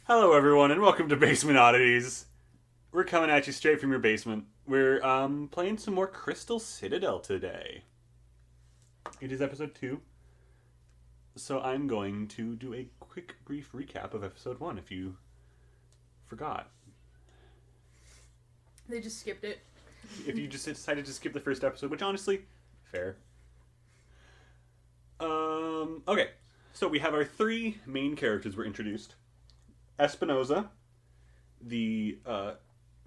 Hello, everyone, and welcome to Basement Oddities. We're coming at you straight from your basement. We're playing some more Crystal Citadel today. It is episode 2, so I'm going to do a quick, brief recap of episode 1 if you forgot. They just skipped it. If you just decided to skip the first episode, which honestly, fair. Okay, so we have our 3 main characters were introduced. Espinosa, the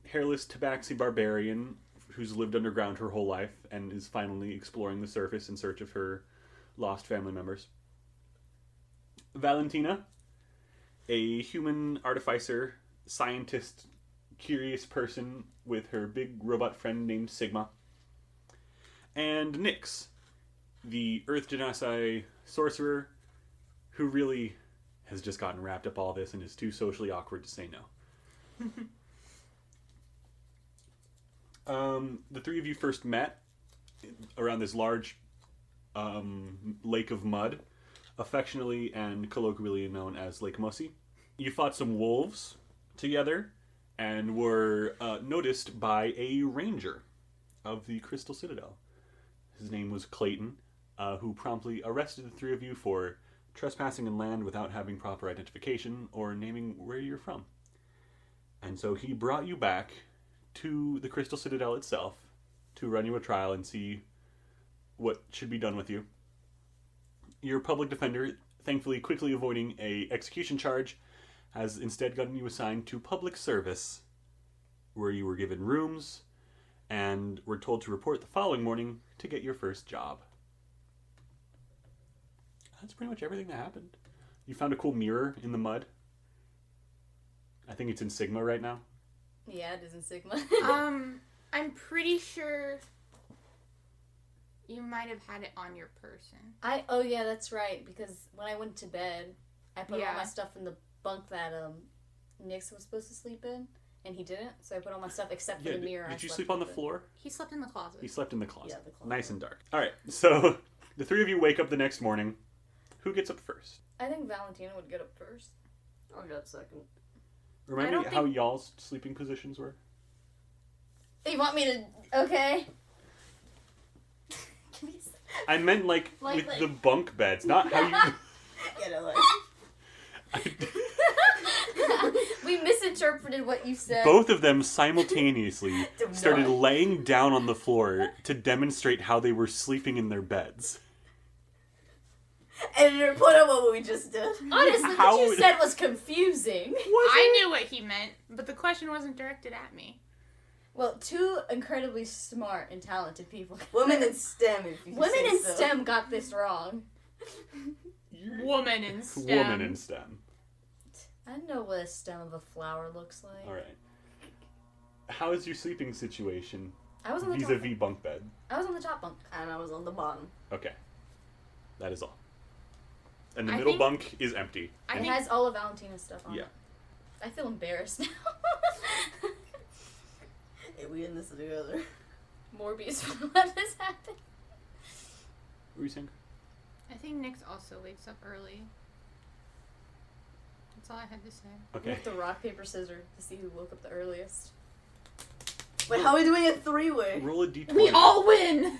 hairless tabaxi barbarian who's lived underground her whole life and is finally exploring the surface in search of her lost family members. Valentina, a human artificer, scientist, curious person with her big robot friend named Sigma. And Nyx, the Earth Genasi sorcerer who really has just gotten wrapped up all this and is too socially awkward to say no. The 3 of you first met around this large lake of mud, affectionately and colloquially known as Lake Mussy. You fought some wolves together and were noticed by a ranger of the Crystal Citadel. His name was Clayton, who promptly arrested the 3 of you for trespassing in land without having proper identification or naming where you're from. And so he brought you back to the Crystal Citadel itself to run you a trial and see what should be done with you. Your public defender, thankfully quickly avoiding a execution charge, has instead gotten you assigned to public service, where you were given rooms and were told to report the following morning to get your first job. That's pretty much everything that happened. You found a cool mirror in the mud. I think it's in Sigma right now. Yeah, it is in Sigma. I'm pretty sure you might have had it on your person. Oh yeah, that's right, because when I went to bed, I put all my stuff in the bunk that Nyx was supposed to sleep in, and he didn't, so I put all my stuff except for the mirror. Did you sleep on the floor? He slept in the closet. He slept in the closet. Yeah, the closet. Nice and dark. Alright, so the 3 of you wake up the next morning. Who gets up first? I think Valentina would get up first. I'll get up second. Remind me how y'all's sleeping positions were? You want me to... Okay. I meant with the bunk beds, not how you... You know, we misinterpreted what you said. Both of them simultaneously started laying down on the floor to demonstrate how they were sleeping in their beds. Editor, put up what we just did. Honestly, what you said was confusing. I knew what he meant, but the question wasn't directed at me. Well, 2 incredibly smart and talented people. Women in STEM, if you Women say in so. STEM got this wrong. Woman in STEM. Woman in STEM. I know what a stem of a flower looks like. Alright. How is your sleeping situation I was on the vis-a-vis top. bunk bed? I was on the top bunk. And I was on the bottom. Okay. That is all. And the I middle think- bunk is empty. It has all of Valentina's stuff on Yeah. it. I feel embarrassed now. Hey, we in this together. Morbius would let this happen. What were you saying? I think Nyx also wakes up early. That's all I had to say. We Okay. have to rock, paper, scissors to see who woke up the earliest. Wait, how are we doing a 3-way? Roll a d20. We all win!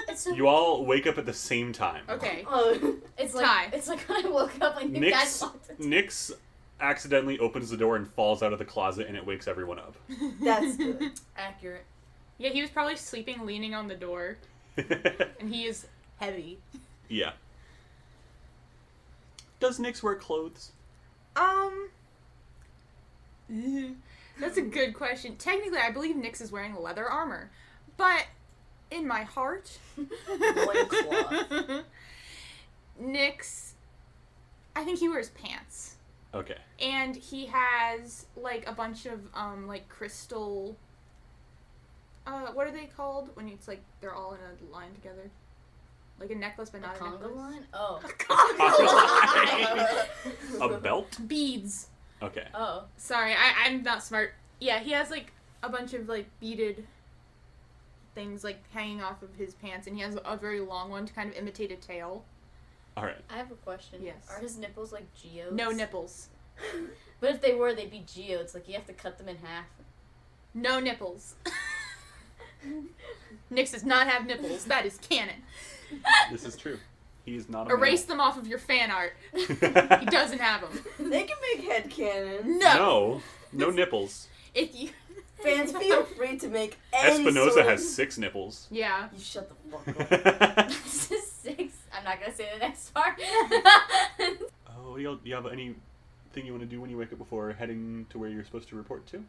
It's so You all wake up at the same time. Okay. Oh, It's Tie. like when I woke up and you guys walked in. Nyx accidentally opens the door and falls out of the closet, and it wakes everyone up. that's good. Accurate. Yeah, he was probably sleeping leaning on the door, and he is heavy. Yeah. Does Nyx wear clothes? That's a good question. Technically, I believe Nyx is wearing leather armor, but in my heart, Loincloth. Nyx, I think he wears pants. Okay. And he has, a bunch of, crystal... what are they called? When it's, they're all in a line together. Like a necklace, but not a necklace. Conga line? Oh. A belt? Beads. Okay. Oh. Sorry, I'm not smart. Yeah, he has, a bunch of, beaded things, hanging off of his pants, and he has a very long one to kind of imitate a tail. All right. I have a question. Yes. Are his nipples like geodes? No nipples. But if they were, they'd be geodes. Like, you have to cut them in half. No nipples. Nyx does not have nipples. That is canon. This is true. He is not a Erase them off of your fan art. He doesn't have them. They can make headcanons. No. No nipples. If you... Fans, feel free to make any Espinoza sort has of... 6 nipples. Yeah. You shut the fuck up. This is 6. I'm not gonna say the next part. Oh, do you have anything you want to do when you wake up before heading to where you're supposed to report to?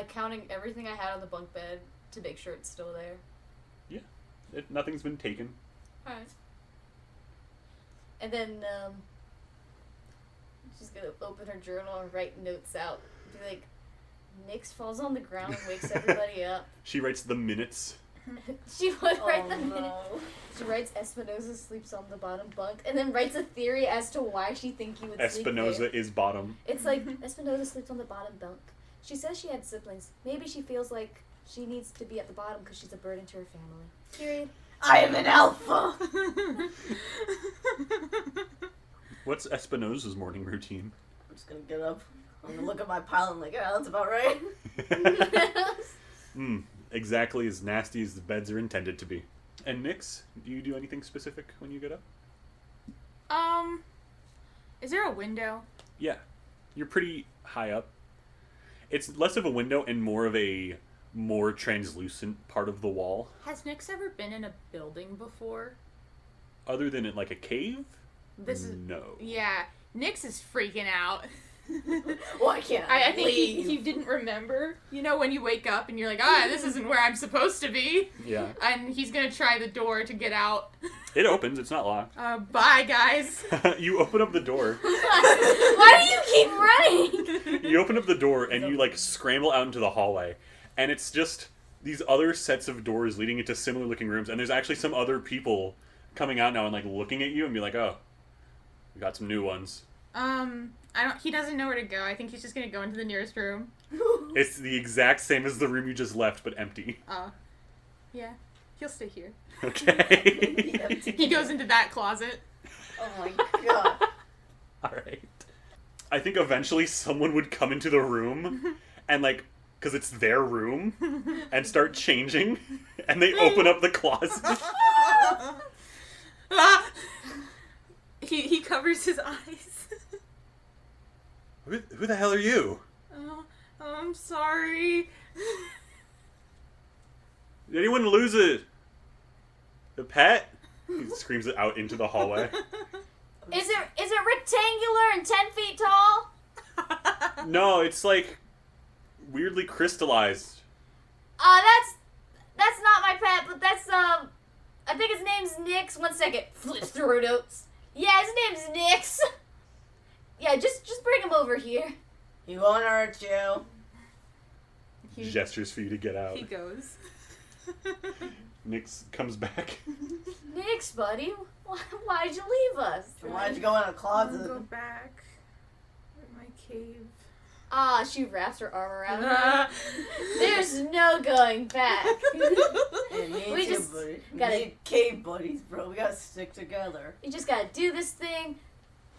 Counting everything I had on the bunk bed to make sure it's still there. Nothing's been taken. Alright. And then, she's gonna open her journal and write notes out. Be like, Nyx falls on the ground and wakes everybody up. She writes the minutes. She would write Oh, the minute. no. She writes Espinoza sleeps on the bottom bunk, and then writes a theory as to why she think he would sleep there. Espinoza is bottom. It's like, Espinoza sleeps on the bottom bunk. She says she had siblings. Maybe she feels like she needs to be at the bottom because she's a burden to her family. Period. I am an alpha! What's Espinoza's morning routine? I'm just gonna get up. I'm gonna look at my pile and like, yeah, that's about right. Exactly as nasty as the beds are intended to be. And Nyx, do you do anything specific when you get up? Is there a window? Yeah. You're pretty high up. It's less of a window and more of a more translucent part of the wall. Has Nyx ever been in a building before? Other than in like a cave? This is... No. Yeah. Nyx is freaking out. Why can't I I think leave? he didn't remember. You know, when you wake up and you're like, this isn't where I'm supposed to be. Yeah. And he's gonna try the door to get out. It opens. It's not locked. Bye, guys. You open up the door. Why do you keep running? You open up the door and you like scramble out into the hallway. And it's just these other sets of doors leading into similar looking rooms. And there's actually some other people coming out now and like looking at you and be like, oh, we got some new ones. He doesn't know where to go. I think he's just gonna go into the nearest room. It's the exact same as the room you just left, but empty. Yeah. He'll stay here. Okay. He goes into that closet. Oh my god. Alright. I think eventually someone would come into the room and like, because it's their room, and start changing, and they open up the closet. He covers his eyes. Who the hell are you? I'm sorry. Did anyone lose a pet? He screams it out into the hallway. Is it rectangular and 10 feet tall? No, it's like weirdly crystallized. That's not my pet, but that's I think his name's Nyx. 1 second. Flips through her notes. Yeah, his name's Nyx. Yeah, just bring him over here. He won't hurt you. Gestures for you to get out. He goes. Nyx comes back. Nyx, buddy, why'd you leave us? Why'd you go in a I'll closet? go back. In my cave. She wraps her arm around her. There's no going back. Yeah, me We too, just buddy. gotta- We need cave buddies, bro. We gotta stick together. You just gotta do this thing,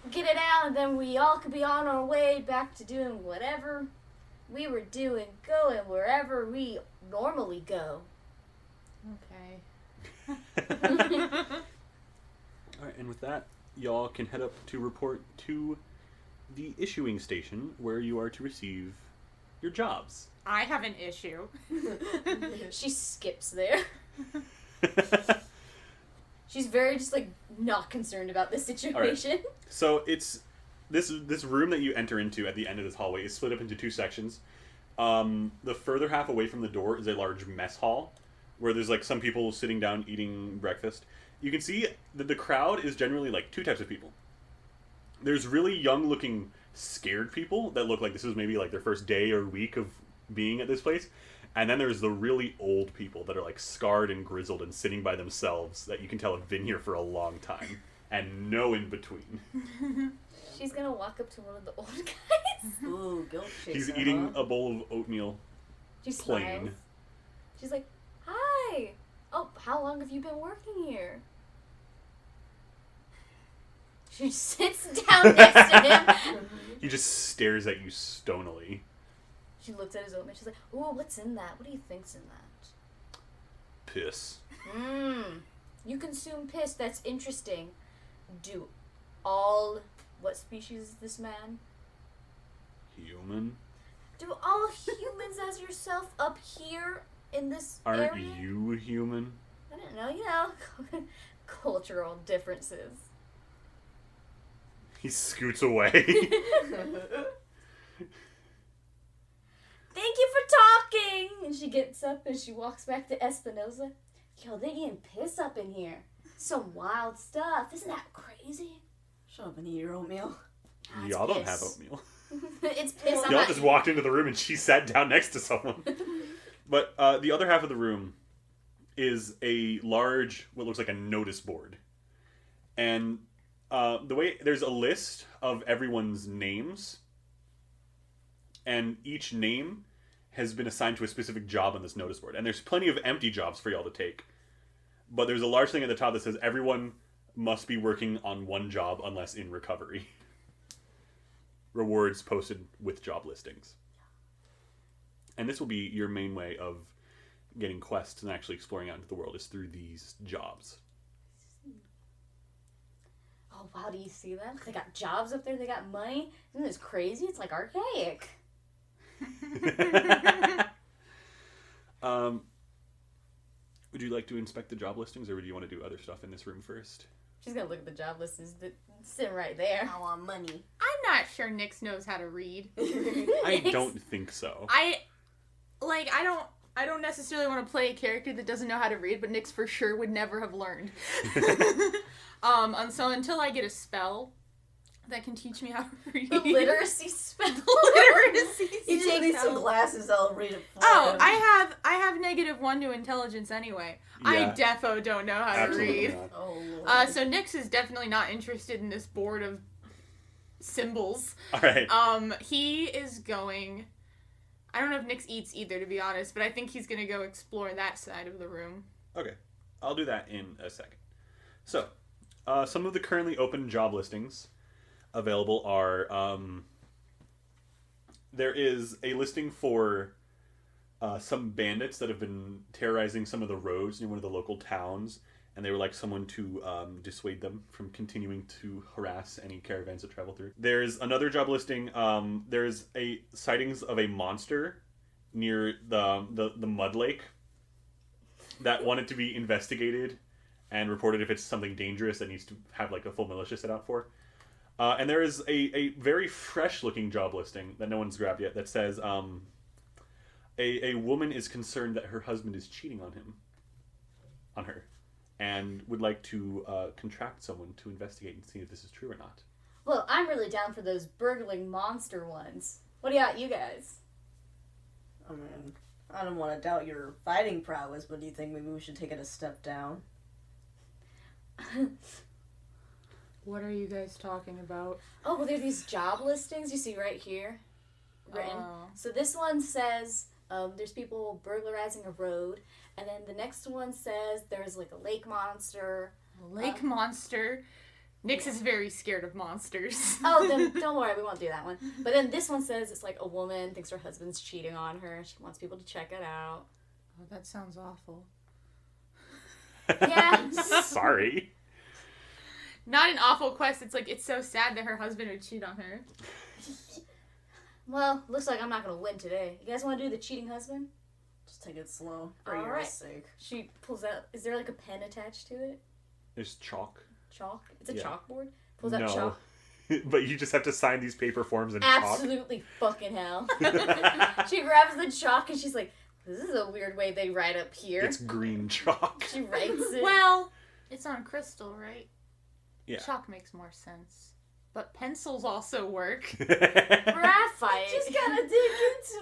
get it out, and then we all could be on our way back to doing whatever we were doing, going wherever we normally go. Okay. Alright, and with that, y'all can head up to report to the issuing station where you are to receive your jobs. I have an issue. She skips there. She's very just like not concerned about this situation. So it's this room that you enter into at the end of this hallway is split up into 2 sections. The further half away from the door is a large mess hall where there's like some people sitting down eating breakfast. You can see that the crowd is generally like 2 types of people. There's really young looking scared people that look like this is maybe like their first day or week of being at this place. And then there's the really old people that are like scarred and grizzled and sitting by themselves that you can tell have been here for a long time. And no in between. She's gonna walk up to one of the old guys. Ooh, guilt chaser, He's eating a bowl of oatmeal. She Plain. smiles. She's like, "Hi. Oh, how long have you been working here?" She sits down next to him. He just stares at you stonily. She looks at his oatmeal. She's like, "Ooh, what's in that? What do you think's in that?" Piss. You consume piss. That's interesting. What species is this man? Human? Do all humans as yourself up here in this Aren't area? you human? I don't know, cultural differences. He scoots away. Thank you for talking! And she gets up and she walks back to Espinosa. Yo, they eating piss up in here. Some wild stuff. Isn't that crazy? Shut up and eat your oatmeal. Y'all don't have oatmeal. It's piss. Y'all just walked into the room and she sat down next to someone. But the other half of the room is a large, what looks like a notice board. And there's a list of everyone's names. And each name has been assigned to a specific job on this notice board. And there's plenty of empty jobs for y'all to take. But there's a large thing at the top that says everyone must be working on one job unless in recovery. Rewards posted with job listings. And this will be your main way of getting quests and actually exploring out into the world is through these jobs. Oh, wow, do you see them? They got jobs up there, they got money. Isn't this crazy? It's like archaic. Would you like to inspect the job listings, or would you want to do other stuff in this room first? She's gonna look at the job listings sitting right there. I want money. I'm not sure Nyx knows how to read. I don't think so. I don't necessarily want to play a character that doesn't know how to read, but Nyx for sure would never have learned. And so until I get a spell that can teach me how to read. The literacy spell. Literacy He just needs some spell. glasses. I'll read it for Oh, him. I have -1 to intelligence anyway. I Yeah. defo don't know how to Absolutely read. not. Oh, Lord. So Nyx is definitely not interested in this board of symbols. All right. He is going. I don't know if Nyx eats either, to be honest, but I think he's gonna go explore that side of the room. Okay. I'll do that in a second. So, some of the currently open job listings available are, there is a listing for some bandits that have been terrorizing some of the roads near one of the local towns, and they would like someone to dissuade them from continuing to harass any caravans that travel through. There's another job listing. There's a sightings of a monster near the mud lake that wanted to be investigated and reported if it's something dangerous that needs to have like a full militia set out for. And there is a very fresh looking job listing that no one's grabbed yet that says a woman is concerned that her husband is cheating on her, and would like to contract someone to investigate and see if this is true or not. Well, I'm really down for those burgling monster ones. What do you guys? I mean, I don't want to doubt your fighting prowess, but do you think maybe we should take it a step down? What are you guys talking about? Oh, well, there are these job listings you see right here. Written. Oh. So this one says there's people burglarizing a road, and then the next one says there's like a lake monster. Lake monster. Nyx is very scared of monsters. Oh, then don't worry, we won't do that one. But then this one says it's like a woman thinks her husband's cheating on her. She wants people to check it out. Oh, that sounds awful. Yeah. Sorry. Not an awful quest. It's like, it's so sad that her husband would cheat on her. Well, looks like I'm not gonna win today. You guys want to do the cheating husband? Just take it slow for All your right. sake. She pulls out. Is there like a pen attached to it? There's chalk. Chalk? It's a Yeah. chalkboard. Pulls out No. chalk. But you just have to sign these paper forms in chalk. Absolutely fucking hell. She grabs the chalk and she's like, "This is a weird way they write up here." It's green chalk. She writes it. Well, it's on crystal, right? Yeah. Chalk makes more sense. But pencils also work. Graphite. Just gotta dig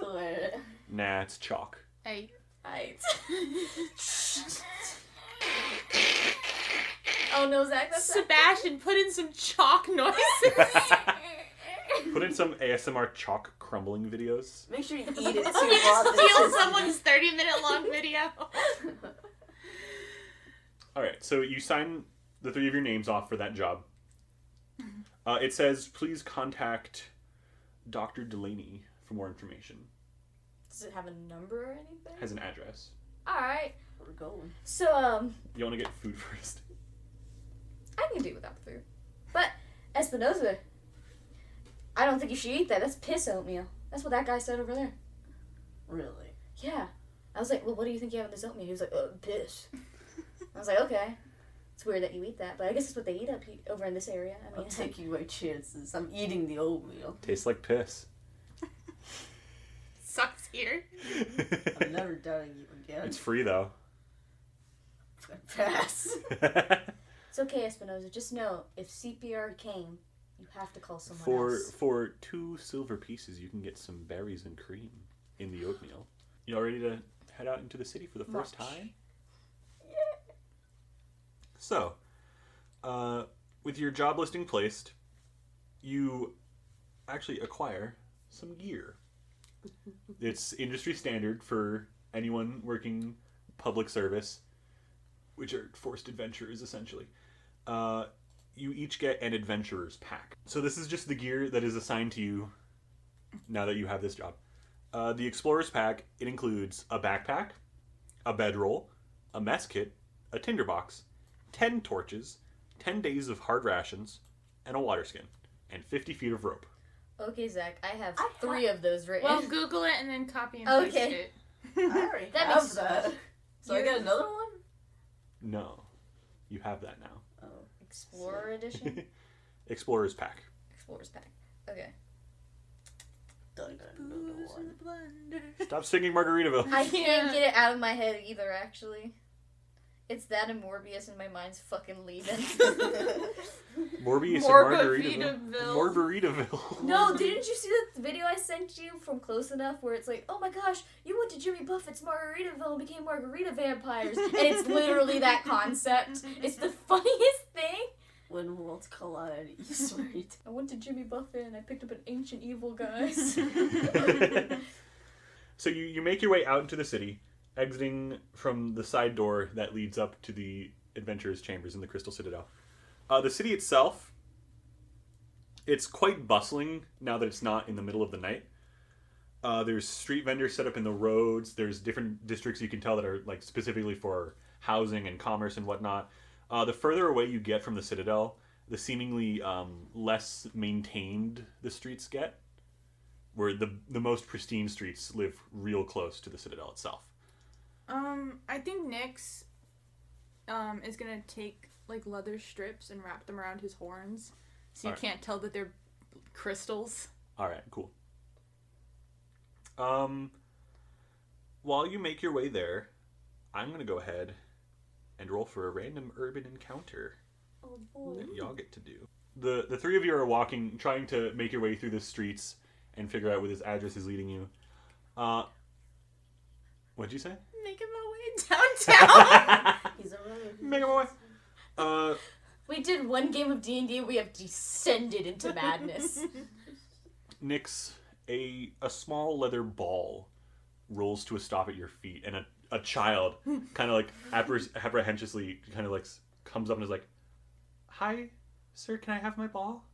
into it. Nah, it's chalk. Hey. Right. Oh no, Zach, that's Sebastian, put in some chalk noises. Put in some ASMR chalk crumbling videos. Make sure you eat it too. You while just this steal is- someone's 30-minute long video. Alright, so you sign the 3 of your names off for that job. It says, please contact Dr. Delaney for more information. Does it have a number or anything? Has an address. Alright. We're going. So, You want to get food first? I can do without the food. But, Espinosa, I don't think you should eat that. That's piss oatmeal. That's what that guy said over there. Really? Yeah. I was like, well, what do you think you have in this oatmeal? He was like, piss. I was like, okay. It's weird that you eat that, but I guess it's what they eat over in this area. I mean, I'm taking my chances. I'm eating the oatmeal. Tastes like piss. Sucks here. I'm never doubting you again. It's free, though. Pass. It's okay, Espinosa. Just know, if CPR came, you have to call someone else. For 2 silver pieces, you can get some berries and cream in the oatmeal. You all ready to head out into the city for the first time? Yeah. So, with your job listing placed, you actually acquire some gear. It's industry standard for anyone working public service, which are forced adventurers, essentially. You each get an adventurer's pack. So this is just the gear that is assigned to you now that you have this job. The explorer's pack, it includes a backpack, a bedroll, a mess kit, a tinderbox, 10 torches, 10 days of hard rations, and a water skin, and 50 feet of rope. Okay, Zach, I have 3 of those written. Well, Google it and then copy and paste Okay. it. I already That have makes that. So I get another one? No. You have that now. Oh. Explorer edition? Explorer's pack. Explorer's pack. Okay. Done another one. Stop singing Margaritaville. I can't get it out of my head either, actually. It's that and Morbius and my mind's fucking leaving. Morbius and Margaritaville. Margaritaville. No, didn't you see the video I sent you from Close Enough where it's like, oh my gosh, you went to Jimmy Buffett's Margaritaville and became margarita vampires. And it's literally that concept. It's the funniest thing. When worlds collide, you swear you I went to Jimmy Buffett and I picked up an ancient evil, guys. So you make your way out into the city, exiting from the side door that leads up to the adventurers' chambers in the Crystal Citadel. The city itself, it's quite bustling now that it's not in the middle of the night. There's street vendors set up in the roads. There's different districts you can tell that are like specifically for housing and commerce and whatnot. The further away you get from the Citadel, the seemingly less maintained the streets get, where the most pristine streets live real close to the Citadel itself. I think Nyx is gonna take like leather strips and wrap them around his horns, so you Alright. can't tell that they're crystals. All right, cool. While you make your way there, I'm gonna go ahead and roll for a random urban encounter Oh boy. that y'all get to do. The 3 of you are walking, trying to make your way through the streets and figure out where this address is leading you. What'd you say? Making my way downtown. He's a road. Make my way. We did one game of D&D, we have descended into madness. Nyx, a small leather ball rolls to a stop at your feet, and a child kind of like apprehensively kind of like comes up and is like, "Hi, sir, can I have my ball?"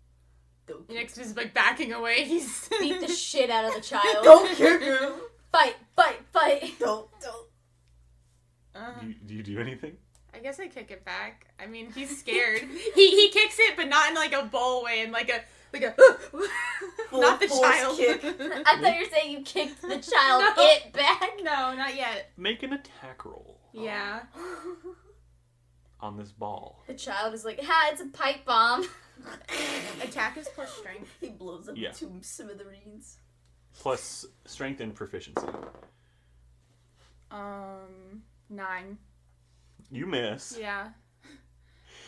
Nyx is like backing away. He's Beat the shit out of the child. Don't kick him! Fight, fight, fight. Don't. Do you do anything? I guess I kick it back. I mean, he's scared. he kicks it, but not in like a bull way, in like a not the Full child. kick. I thought you were saying you kicked the child No. it back. No, not yet. Make an attack roll Yeah. on this ball. The child is like, ha, it's a pipe bomb. Attack is plus strength. He blows up Yeah. 2 smithereens. Plus strength and proficiency. 9. You miss. Yeah.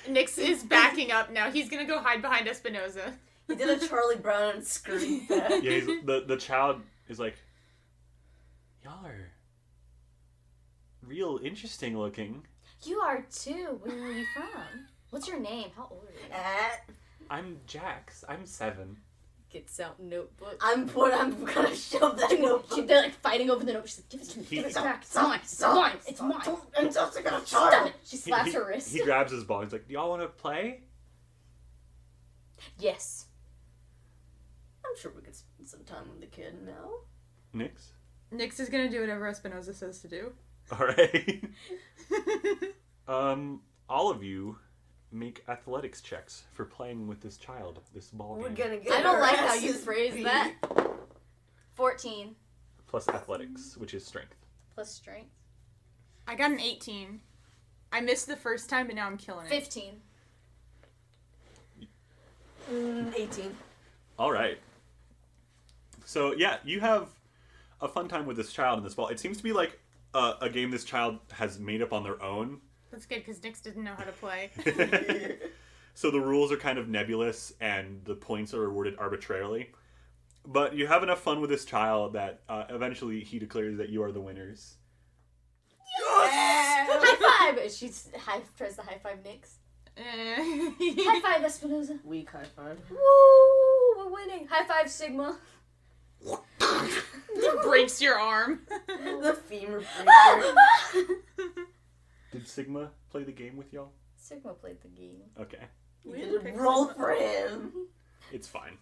Nyx is backing up now. He's gonna go hide behind Espinosa. He did a Charlie Brown and screamed back. Yeah, the child is like, "Y'all are real interesting looking. You are too. Where are you from? What's your name? How old are you? I'm Jax. I'm 7. Gets out notebook. I'm gonna shove that notebook. They're like fighting over the note. She's like, give it to me. Give it back. It's mine. It's mine. It's mine. I'm just a Stop child. it. She slaps her wrist. He grabs his ball. He's like, "Do y'all want to play?" Yes. I'm sure we could spend some time with the kid now. Nyx? Nyx is gonna do whatever Espinosa says to do. Alright. All of you make athletics checks for playing with this child, this ball We're game. gonna get I don't our like how you asses phrased beat. that. 14 Plus athletics, which is strength. plus strength. I got an 18. I missed the first time, but now I'm killing it. 15. 18. Alright. So, yeah, you have a fun time with this child in this ball. It seems to be like a game this child has made up on their own. That's good, because Nyx didn't know how to play. So the rules are kind of nebulous, and the points are awarded arbitrarily. But you have enough fun with this child that eventually he declares that you are the winners. High five! She tries to high five Nyx. High five, Espinosa. Weak high five. Woo! We're winning. High five, Sigma. Breaks your arm. The femur breaker. Did Sigma play the game with y'all? Sigma played the game. Okay. We did a roll for him. It's fine.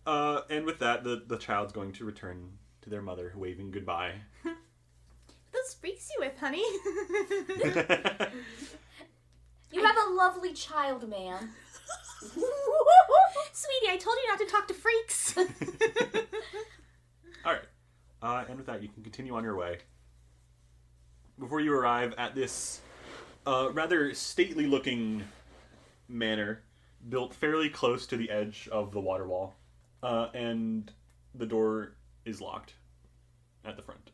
And with that, the child's going to return to their mother, waving goodbye. That speaks you with, honey. You have a lovely child, man. Sweetie, I told you not to talk to freaks. Alright. And with that, you can continue on your way. Before you arrive at this rather stately-looking manor, built fairly close to the edge of the water wall. And the door is locked at the front.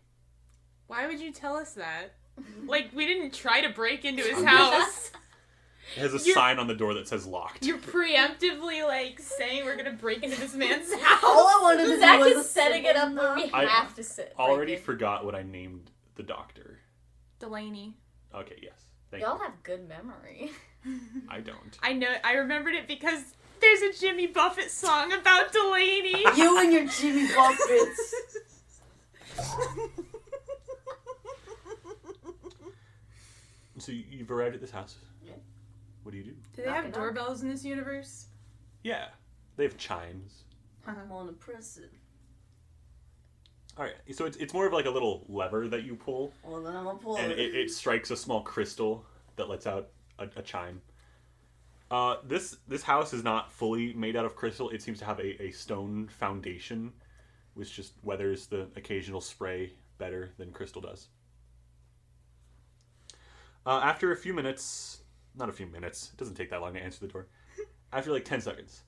Why would you tell us that? Like, we didn't try to break into his house. It has a sign on the door that says locked. You're preemptively, like, saying we're gonna break into this man's house. All I wanted to do Zach was is setting it up where we I have to sit. Already break in. forgot what I named the doctor. Delaney. Okay, yes. Thank Y'all you. have good memory. I don't. I know, I remembered it because there's a Jimmy Buffett song about Delaney. You and your Jimmy Buffets. So you've arrived at this house. Yeah. What do you do? Do they have Knocking on. doorbells in this universe? Yeah, they have chimes. I'm on a press it. All right, so it's more of like a little lever that you pull, Well, then I'm gonna pull and it. it strikes a small crystal that lets out a chime. This house is not fully made out of crystal. It seems to have a stone foundation, which just weathers the occasional spray better than crystal does. After a few minutes, not a few minutes, it doesn't take that long to answer the door. After like 10 seconds,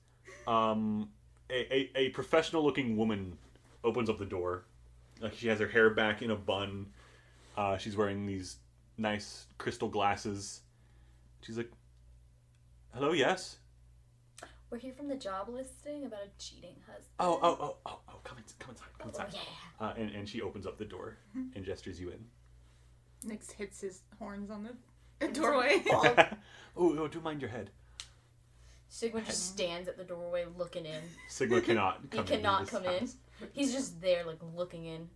a professional-looking woman opens up the door. Like she has her hair back in a bun. She's wearing these nice crystal glasses. She's like, "Hello, yes." We're here from the job listing about a cheating husband. Oh! Come inside. Oh, yeah. And she opens up the door and gestures you in. Nyx hits his horns on the doorway. Oh, do mind your head. Sigma just stands at the doorway looking in. Sigma cannot come He in. cannot this come in. house. He's just there, like, looking in.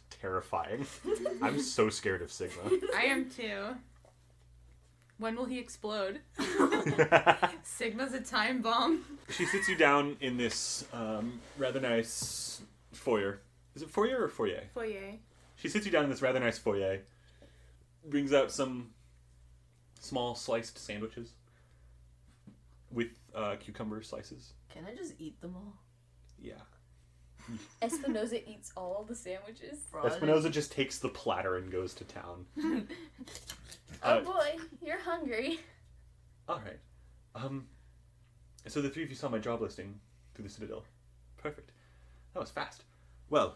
Terrifying. I'm so scared of Sigma. I am too. When will he explode? Sigma's a time bomb. She sits you down in this rather nice foyer. Is it foyer or foyer? Foyer. She sits you down in this rather nice foyer. Brings out some small sliced sandwiches with cucumber slices. Can I just eat them all? Yeah. Espinosa eats all the sandwiches. Espinosa just takes the platter and goes to town. Oh boy, you're hungry. All right. So the three of you saw my job listing through the Citadel. Perfect. That was fast. Well,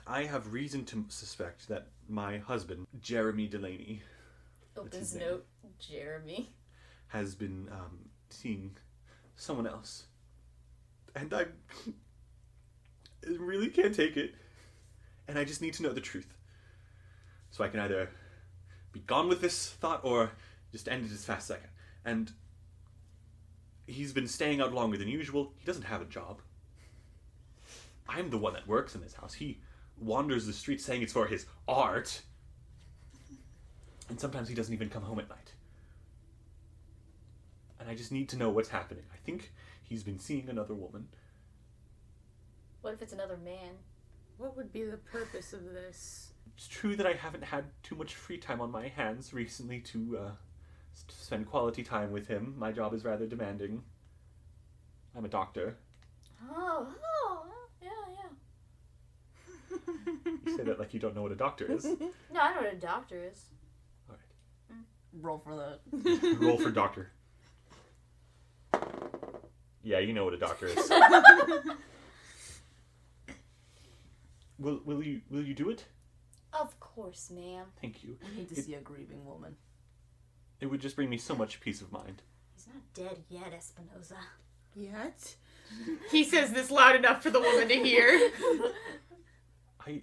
I have reason to suspect that my husband, Jeremy Delaney, Opens his name? note, Jeremy. has been seeing someone else. And I really can't take it. And I just need to know the truth. So I can either be gone with this thought or just end it as fast as I can. And he's been staying out longer than usual. He doesn't have a job. I'm the one that works in this house. He wanders the streets saying it's for his art. And sometimes he doesn't even come home at night. and I just need to know what's happening. I think he's been seeing another woman. What if it's another man? What would be the purpose of this? It's true that I haven't had too much free time on my hands recently to spend quality time with him. My job is rather demanding. I'm a doctor. Oh, yeah. You say that like you don't know what a doctor is. No, I know what a doctor is. All Roll for that. right. Roll for doctor. Yeah, you know what a doctor is. Will you do it? Of course, ma'am. Thank you. I hate to see a grieving woman. It would just bring me so much peace of mind. He's not dead yet, Espinosa. Yet? He says this loud enough for the woman to hear. I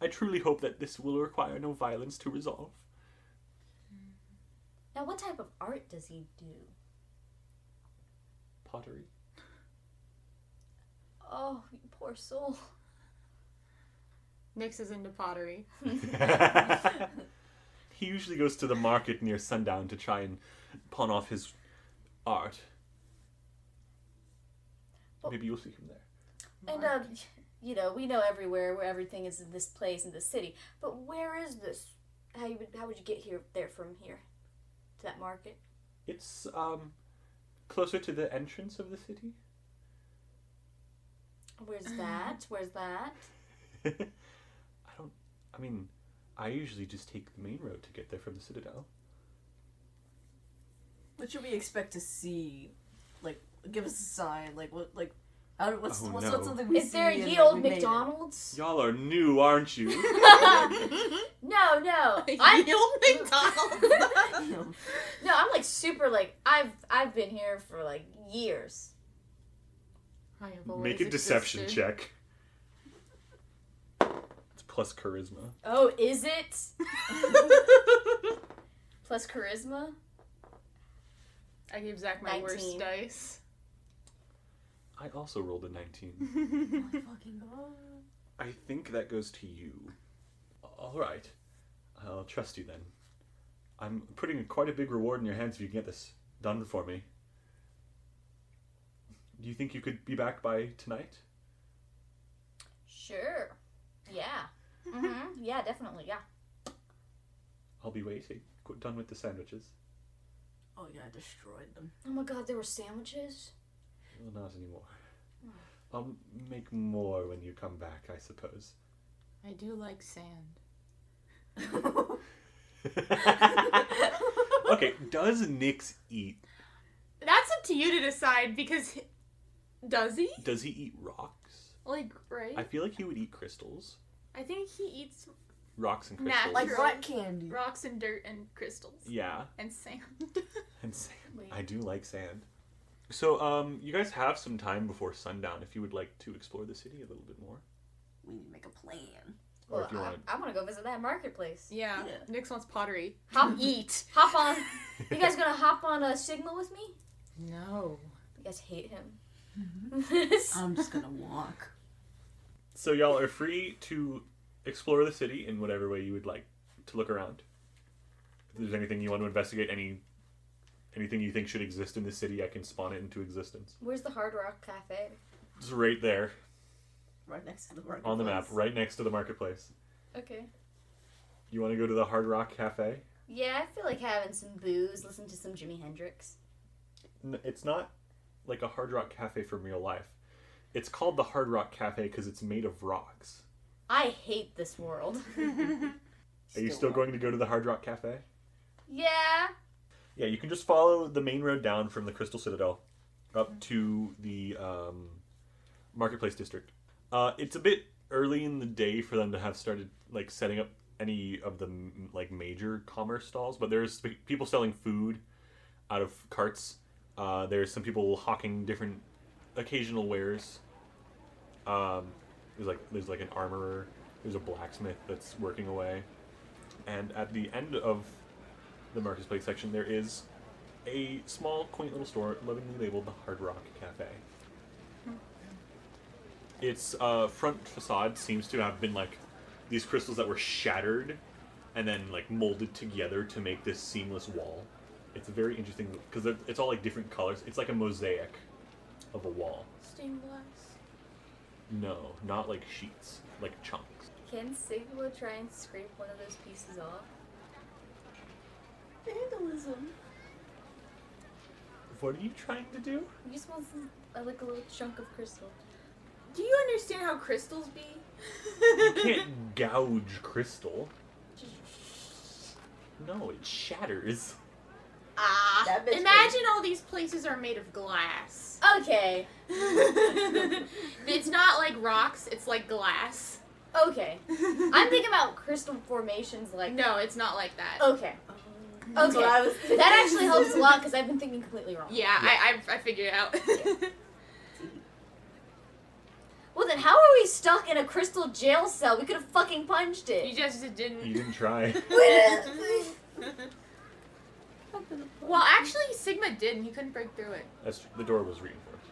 truly hope that this will require no violence to resolve. Now, what type of art does he do? Pottery. Oh, you poor soul. Nyx is into pottery. He usually goes to the market near sundown to try and pawn off his art. Maybe you'll see him there. And, we know everywhere where everything is in this place, in this city. But where is this? How would you get there from here? To that market? It's, closer to the entrance of the city. Where's that? I usually just take the main road to get there from the Citadel. What should we expect to see? Like, give us a sign. Like, what? Like, what's no. something we see? Is there a and, ye like, old we made it? McDonald's? Y'all are new, aren't you? No. I'm McDonald's. No, I'm like super like I've been here for like years. I have always Make a deception existed. check. It's plus charisma. Oh, is it? Plus charisma? I gave Zach my 19. worst dice. I also rolled a 19. Oh my fucking god. I think that goes to you. All right. I'll trust you then. I'm putting quite a big reward in your hands if you can get this done for me. Do you think you could be back by tonight? Sure. Yeah. Mm-hmm. Yeah, definitely. Yeah. I'll be waiting. Done with the sandwiches. Oh yeah, I destroyed them. Oh my god, there were sandwiches? Well, not anymore. I'll make more when you come back, I suppose. I do like sand. Okay, does Nyx eat? That's up to you to decide because does he? Does he eat rocks? Like, right? I feel like he would eat crystals. I think he eats Rocks and crystals. Natural. Like rock candy. rocks and dirt and crystals. Yeah. And sand. And sand. Wait. I do like sand. So, you guys have some time before sundown if you would like to explore the city a little bit more. We need to make a plan. Or Well, if you want I want to go visit that marketplace. Yeah. Yeah. Nyx wants pottery. Eat. Hop on. You guys gonna hop on a signal with me? No. You guys hate him. I'm just gonna walk. So y'all are free to explore the city in whatever way you would like to look around. If there's anything you want to investigate, anything you think should exist in the city, I can spawn it into existence. Where's the Hard Rock Cafe? It's right there Right next to the market. on the map, right next to the marketplace. Okay. You want to go to the Hard Rock Cafe? Yeah, I feel like having some booze, listen to some Jimi Hendrix. It's not like a Hard Rock Cafe from real life. It's called the Hard Rock Cafe because it's made of rocks. I hate this world. Are you still going to go to the Hard Rock Cafe? Yeah. Yeah, you can just follow the main road down from the Crystal Citadel up to the Marketplace District. It's a bit early in the day for them to have started like setting up any of the like major commerce stalls, but there's people selling food out of carts. There's some people hawking different occasional wares. There's like an armorer. There's a blacksmith that's working away, and at the end of the marketplace section, there is a small, quaint little store, lovingly labeled the Hard Rock Cafe. Its front facade seems to have been like these crystals that were shattered and then like molded together to make this seamless wall. It's a very interesting because it's all like different colors. It's like a mosaic of a wall. Stained glass. No, not like sheets, like chunks. Can Sigma try and scrape one of those pieces off? Vandalism. What are you trying to do? He just wants like a little chunk of crystal. Do you understand how crystals be? You can't gouge crystal. No, it shatters. Ah. That bitch Imagine all these places are made of glass. Okay. It's not like rocks, it's like glass. Okay. I'm thinking about crystal formations like... No, it's not like that. Okay. That's what Okay. I was thinking. That actually helps a lot because I've been thinking completely wrong. Yeah, Yeah. I figured it out. Well then, how are we stuck in a crystal jail cell? We could have fucking punched You it. just didn't. You didn't try. Well, actually, Sigma did, and he couldn't break through it. The door was reinforced.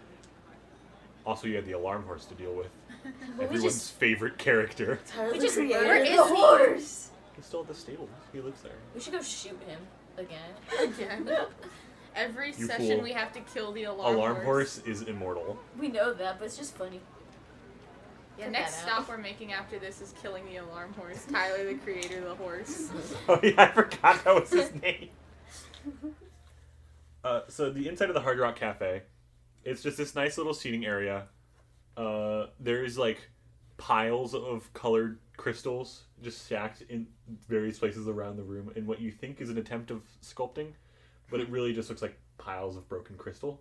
Also, you had the alarm horse to deal with. we Everyone's just- favorite character. Tyler We just created murdered the the horse. horse. He's still at the stable. He lives there. We should go shoot him again. Again. Every You session fool. we have to kill the alarm Horse is immortal. We know that, but it's just funny. The Cut next that stop out. we're making after this is killing the alarm horse. Tyler, the creator of the horse. Oh yeah, I forgot that was his name. So the inside of the Hard Rock Cafe, it's just this nice little seating area. There's like piles of colored crystals just stacked in various places around the room in what you think is an attempt of sculpting, but it really just looks like piles of broken crystal.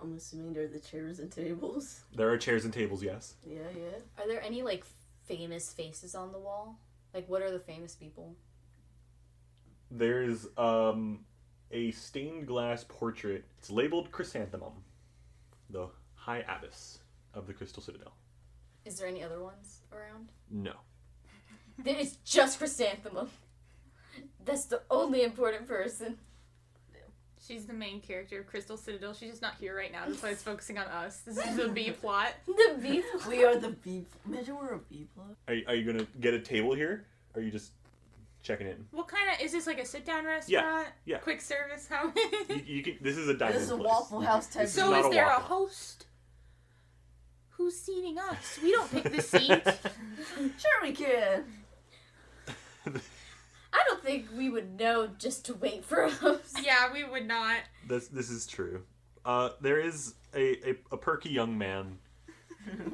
I'm assuming they're the chairs and tables. There are chairs and tables, yes. Yeah, yeah. Are there any like famous faces on the wall? Like, what are the famous people? There's a stained glass portrait. It's labeled Chrysanthemum, the High Abbess of the Crystal Citadel. Is there any other ones around? No. There is just Chrysanthemum. That's the only important person. She's the main character of Crystal Citadel. She's just not here right now. That's why it's focusing on us. This is the B plot. The beef. We are the B. Imagine we're a B plot. Are you gonna get a table here? Or are you just checking in? What kind of is this? Like a sit-down restaurant? Yeah. Quick service? How? You can. This is a dining This is a place. Waffle House type. This So not is a there a waffle. host? Who's seating us? We don't pick the seat. Sure we can. I don't think we would know just to wait for us. Yeah, we would not. This is true. There is a perky young man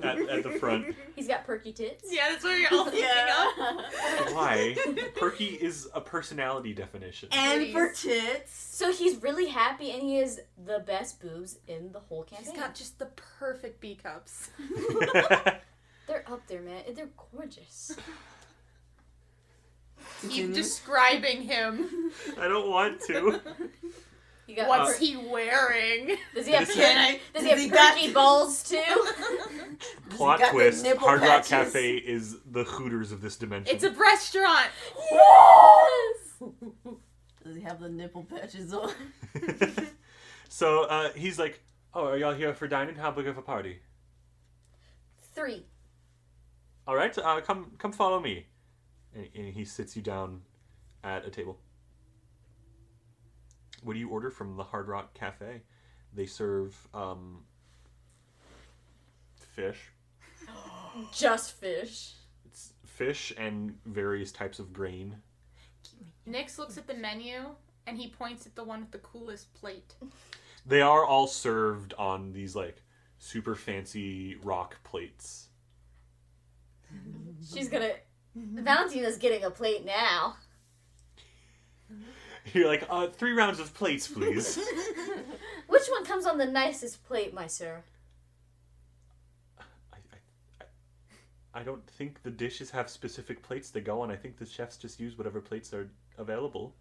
at the front. He's got perky tits. Yeah, that's what you're all thinking of. Why? Perky is a personality definition. And for tits. So he's really happy and he has the best boobs in the whole campaign. He's got just the perfect B cups. They're up there, man. They're gorgeous. Keep describing him. I don't want to. You got What's he wearing? Does he have This- does he have perky balls too? Plot got the twist: nipple Hard Rock patches? Cafe is the Hooters of this dimension. It's a restaurant. Yes. Does he have the nipple patches on? So he's like, "Oh, are y'all here for dining? How big of a party? 3. All right, come follow me." And he sits you down at a table. What do you order from the Hard Rock Cafe? They serve fish. Just fish. It's fish and various types of grain. Nix looks at the menu and he points at the one with the coolest plate. They are all served on these like super fancy rock plates. She's gonna. Valentina's getting a plate now. You're like, 3 rounds of plates, please. Which one comes on the nicest plate, my sir? I don't think the dishes have specific plates they go on. I think the chefs just use whatever plates are available.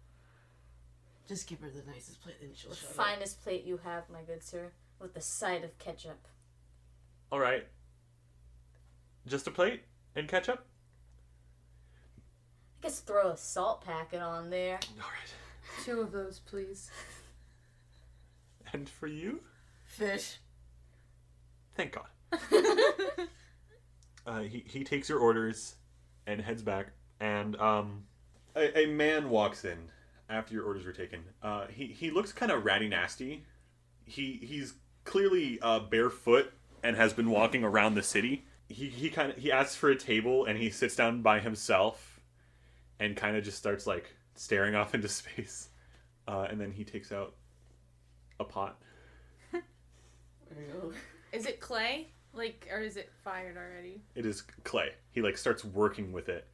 Just give her the nicest plate and she'll The shut up. finest plate you have, my good sir, with the side of ketchup. All right. Just a plate and ketchup? I guess throw a salt packet on there. All right. 2 of those, please. And for you? Fish. Thank God. He takes your orders and heads back, and a man walks in. after your orders were taken. He looks kind of ratty nasty. He's clearly barefoot and has been walking around the city. He asks for a table and he sits down by himself and kind of just starts like staring off into space. And then he takes out a pot. Is it clay? Like, or is it fired already? It is clay. He like starts working with it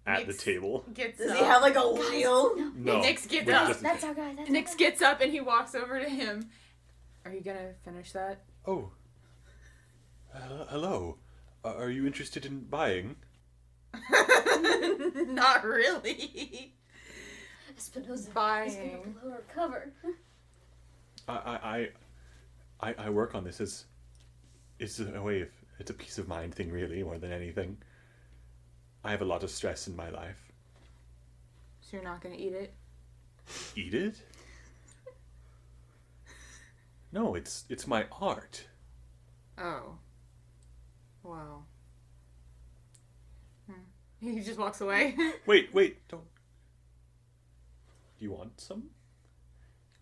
at the table. Does Does he have like a wheel? No. Nix gets With up. just- That's our guy. That's Nix our guy. gets up and he walks over to him. Are you gonna finish that? Oh. Hello. Are you interested in buying? Not really. Espinosa Buying. is gonna blow our cover. I work on this as it's a way of it's a peace of mind thing really more than anything. I have a lot of stress in my life. So you're not gonna eat it? Eat it? No, it's my art. Oh. Wow. He just walks away. Wait, don't. Do you want some?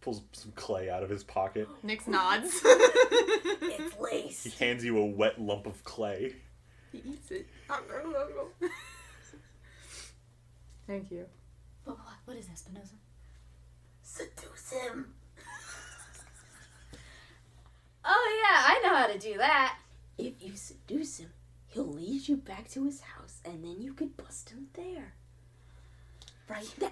Pulls some clay out of his pocket. Nix nods. It's He laced. hands you a wet lump of clay. He eats it. Thank you. What is Espinosa? Seduce him. Oh yeah, I know how to do that. If you seduce him, he'll lead you back to his house, and then you could bust him there. Right? The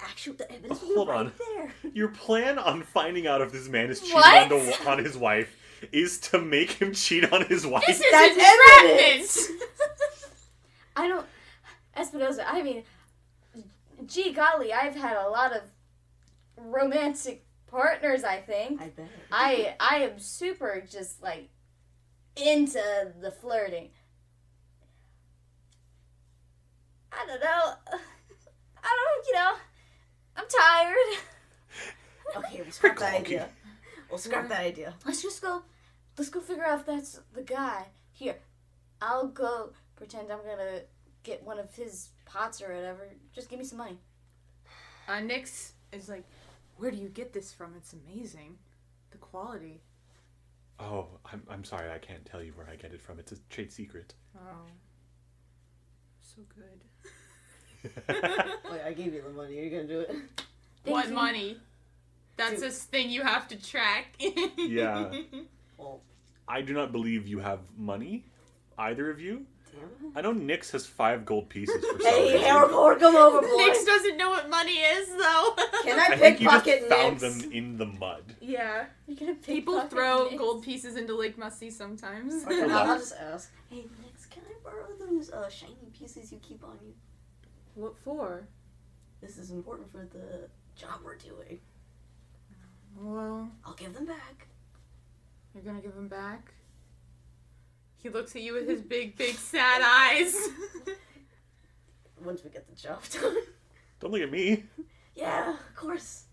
evidence will be Hold right on. there. Your plan on finding out if this man is cheating What? on his wife is to make him cheat on his wife. This is That's entrapment! I don't, Espinosa. I mean, gee golly, I've had a lot of romantic partners. I think I bet. I am super just like into the flirting. I don't know. I'm tired. Okay, we'll scrap that Clunky. idea. We'll scrap that idea. Let's go figure out if that's the guy. Here, I'll go pretend I'm gonna get one of his pots or whatever. Just give me some money. Nix is like, where do you get this from? It's amazing. The quality. Oh, I'm sorry, I can't tell you where I get it from. It's a trade secret. Oh. So good. Wait, I gave you the money. Are you gonna do it? What you. money? That's a thing you have to track. Yeah. Well, I do not believe you have money, either of you. damn it. I know Nix has 5 gold pieces for some Hey, reason. Airport, come over, boy. Nix doesn't know what money is, though. Can I I think you just pickpocket found Nix? them in the mud. Yeah. You're gonna People pickpocket throw Nix? gold pieces into Lake Musty sometimes. Okay, I'll just ask. Hey, Nix, can I borrow those shiny pieces you keep on you? What for? This is important for the job we're doing. Well, I'll give them back. you're gonna give him back? He looks at you with his big, big sad eyes. Once we get the job done. Don't look at me. Yeah, of course.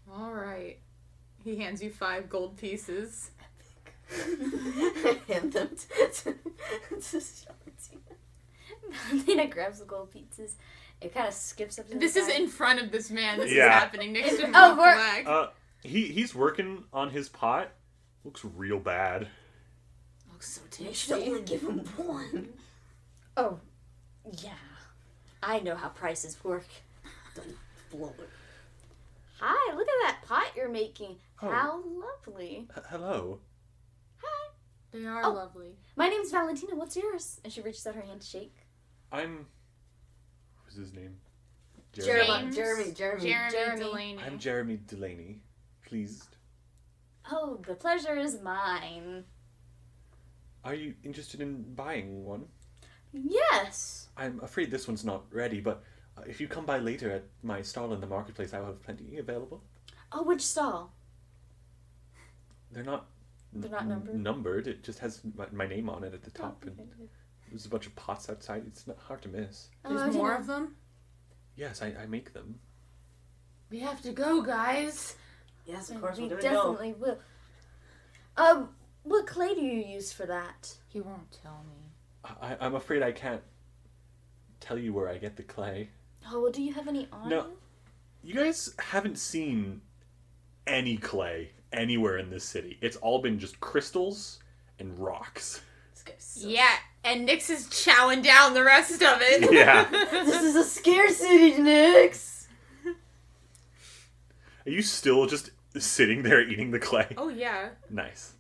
Alright. He hands you 5 gold pieces. Hand them to Shanti. Nina grabs the gold pizzas. It kind of skips up to This the is side. in front of this man. This is Yeah. happening. Nix didn't Oh, walk we're- back. He's working on his pot. Looks real bad. Looks so You should only give him one. Oh, yeah. I know how prices work. Don't blow it. Hi, look at that pot you're making. Oh. How lovely. Hello. Hi. They are Oh. lovely. My name's Valentina. What's yours? And she reaches out her hand to shake. I'm... What's his name? James. Jeremy. Jeremy. Delaney. I'm Jeremy Delaney. Pleased. Oh, the pleasure is mine. Are you interested in buying one? Yes. I'm afraid this one's not ready, but if you come by later at my stall in the marketplace, I will have plenty available. Oh, which stall? They're not... They're not numbered? Numbered. It just has my name on it at the top, Oh, and okay. there's a bunch of pots outside. It's not hard to miss. Oh, I There's didn't more know. of them? Yes, I make them. We have to go, guys. Yes, of course, we we're gonna go. definitely will. What clay do you use for that? He won't tell me. I'm afraid I can't tell you where I get the clay. Oh, well, do you have any on No. you? You guys haven't seen any clay anywhere in this city. It's all been just crystals and rocks. This guy's so Yeah, and Nyx is chowing down the rest of it. Yeah. This is a scarcity, Nyx. Are you still just sitting there eating the clay? Oh, yeah. Nice.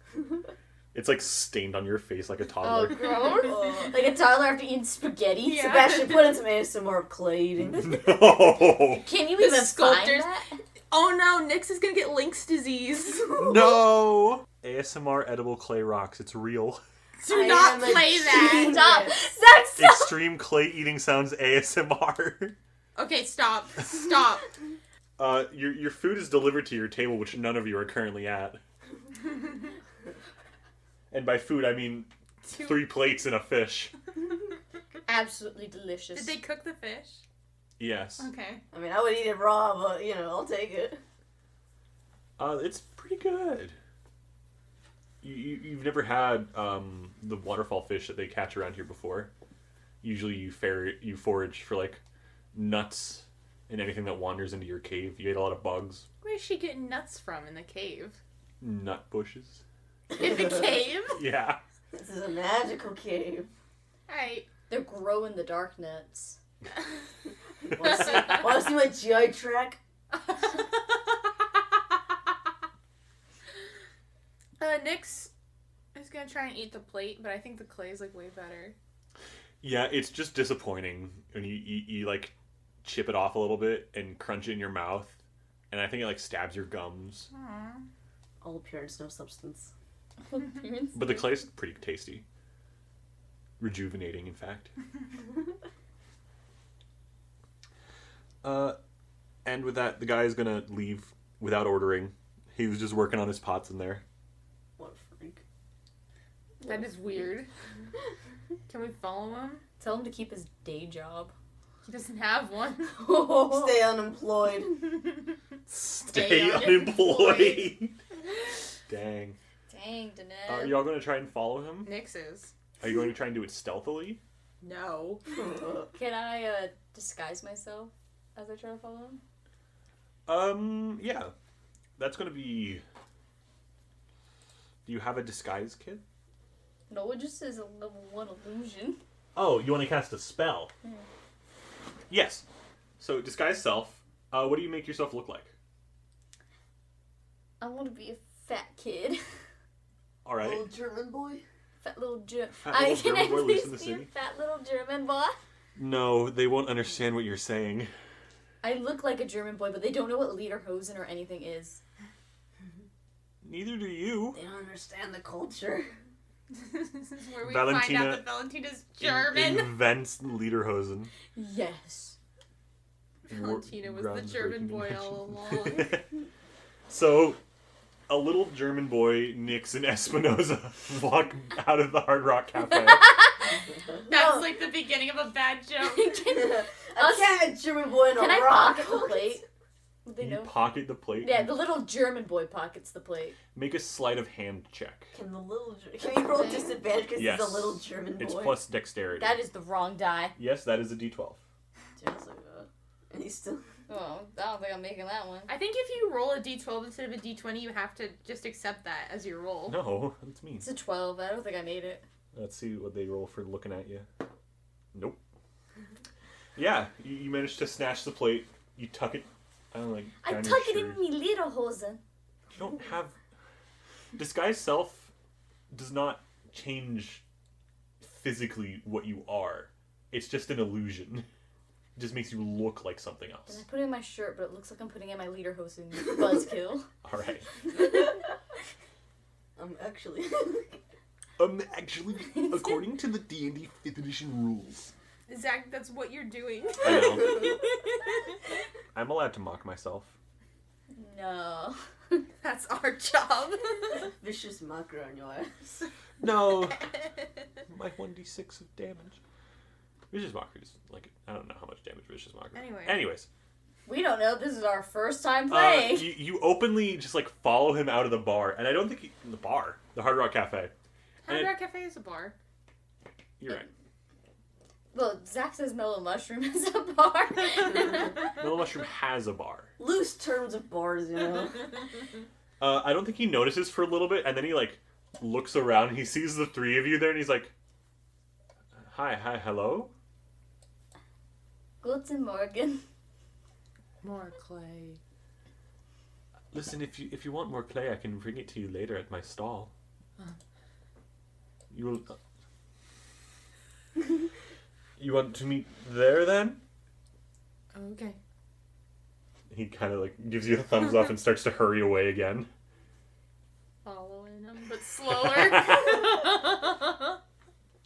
It's like stained on your face like a Oh, toddler. gross. Like a toddler after eating spaghetti. Yeah. Sebastian, put in some ASMR of clay eating. No! Can you The even sculptors- find that? Oh no, Nyx is gonna get Lynx disease. No! ASMR edible clay rocks. It's real. Do I not am a play that. genius. Stop. That's so... Extreme clay eating sounds ASMR. Okay, stop. Stop. Your food is delivered to your table, which none of you are currently at. And by food, I mean 3 plates and a fish. Absolutely delicious. Did they cook the fish? Yes. Okay. I mean, I would eat it raw, but, I'll take it. It's pretty good. You've never had the waterfall fish that they catch around here before. Usually you forage for like nuts and anything that wanders into your cave. You ate a lot of bugs. Where's she getting nuts from in the cave? Nut bushes. In the cave? Yeah. This is a magical cave. Alright. They're growing the dark nuts. Want to see my GI track? Nyx is gonna try and eat the plate, but I think the clay is like way better. Yeah, it's just disappointing when you like chip it off a little bit and crunch it in your mouth, and I think it like stabs your gums. Aww. All appearance, no substance. But the clay's pretty tasty. Rejuvenating, in fact. And with that, the guy is gonna leave without ordering. He was just working on his pots in there. What a freak. That is weird. Can we follow him? Tell him to keep his day job. He doesn't have one. Stay unemployed. Stay unemployed. Dang. Dang, Deneb. Are y'all gonna try and follow him? Nyx is. Are you going to try and do it stealthily? No. Can I disguise myself as I try to follow him? Yeah. That's gonna be... Do you have a disguise kit? No, it just says a level 1 illusion. Oh, you want to cast a spell? Yeah. Yes. So, disguise self. What do you make yourself look like? I want to be a fat kid. Alright. Little German boy. Fat little German. Fat little Can German I boy lives in please the be a city. fat little German boy? No, they won't understand what you're saying. I look like a German boy, but they don't know what lederhosen or anything is. Neither do you. They don't understand the culture. This is where we Valentina find out that Valentina's German. Invents Lederhosen. Yes. Valentina was the German boy all along. So, a little German boy, Nyx and Espinoza, walk out of the Hard Rock Cafe. That's like the beginning of a bad joke. A cat German boy in a Can I rock. pocket the plate? Would they You know? pocket the plate. Yeah, the little German boy pockets the plate. Make a sleight of hand check. Can you roll disadvantage because Yes. he's a little German boy? It's plus dexterity. That is the wrong die. Yes, that is a D12. Just like that. And he's still. Oh, I don't think I'm making that one. I think if you roll a d12 instead of a d20, you have to just accept that as your roll. No, that's mean. It's a 12. I don't think I made it. Let's see what they roll for looking at you. Nope. Yeah, you managed to snatch the plate. You tuck it. I don't know, like. I down tuck your it in shirt. me little hosen. You don't have. Disguise self does not change physically what you are. It's just an illusion. It just makes you look like something And else. I put it in my shirt, but it looks like I'm putting in my lederhosen buzzkill. All right. Actually. Actually, according to the D&D 5th edition rules, Zach, that's what you're doing. I know. I'm allowed to mock myself. No. That's our job. Vicious mocker on your ass. No, my 1d6 of damage. Vicious Mocker is like, I don't know how much damage Vicious Mocker. Anyways. We don't know. This is our first time playing. You openly just like follow him out of the bar, and I don't think the Hard Rock Cafe. Hard Rock Cafe is a bar. You're right. Well, Zach says Mellow Mushroom is a bar. Mellow Mushroom has a bar. Loose terms of bars, you know. I don't think he notices for a little bit, and then he, like, looks around, and he sees the three of you there, and he's like, hi, hello? Guten Morgen. More clay. Listen, if you want more clay, I can bring it to you later at my stall. You will... You want to meet there, then? Okay. He kind of, like, gives you a thumbs up and starts to hurry away again. Following him, but slower.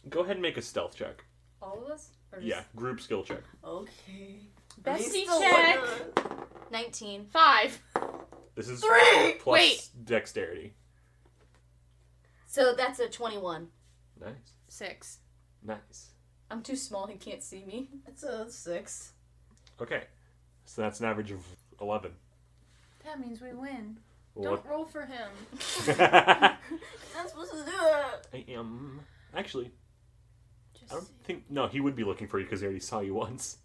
Go ahead and make a stealth check. All of us? Or just... Yeah, group skill check. Okay. Bestie check. 19. 5. This is 3! plus Wait. dexterity. So that's a 21. Nice. 6. Nice. I'm too small, he can't see me. That's a 6. Okay. So that's an average of 11. That means we win. Well, Don't roll for him. I I'm supposed to do that. am... Actually, Just I don't see. think... No, he would be looking for you because he already saw you once.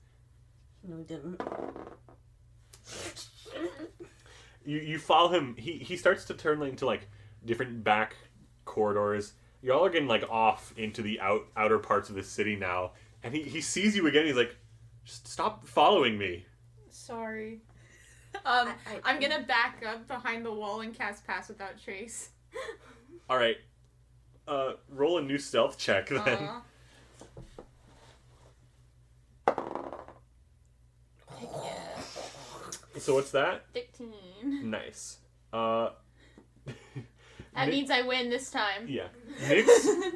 No, he didn't. You follow him. He starts to turn into, like, different back corridors. Y'all are getting, like, off into the outer parts of the city now. And he sees you again. He's like, just stop following me. Sorry. I- I'm gonna back up behind the wall and cast Pass Without Trace. All right. Roll a new stealth check then. Aw. So what's that? 15. Nice. That Nick- means I win this time. Yeah.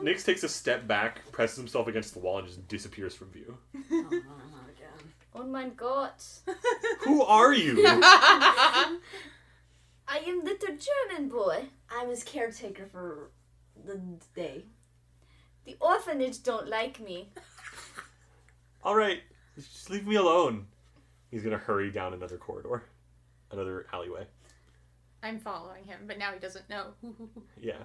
Nix takes a step back, presses himself against the wall, and just disappears from view. Oh, no, not again. Oh my god. Who are you? I am little German boy. I'm his caretaker for the day. The orphanage don't like me. All right, just leave me alone. He's gonna hurry down another corridor, another alleyway. I'm following him, but now he doesn't know. Yeah.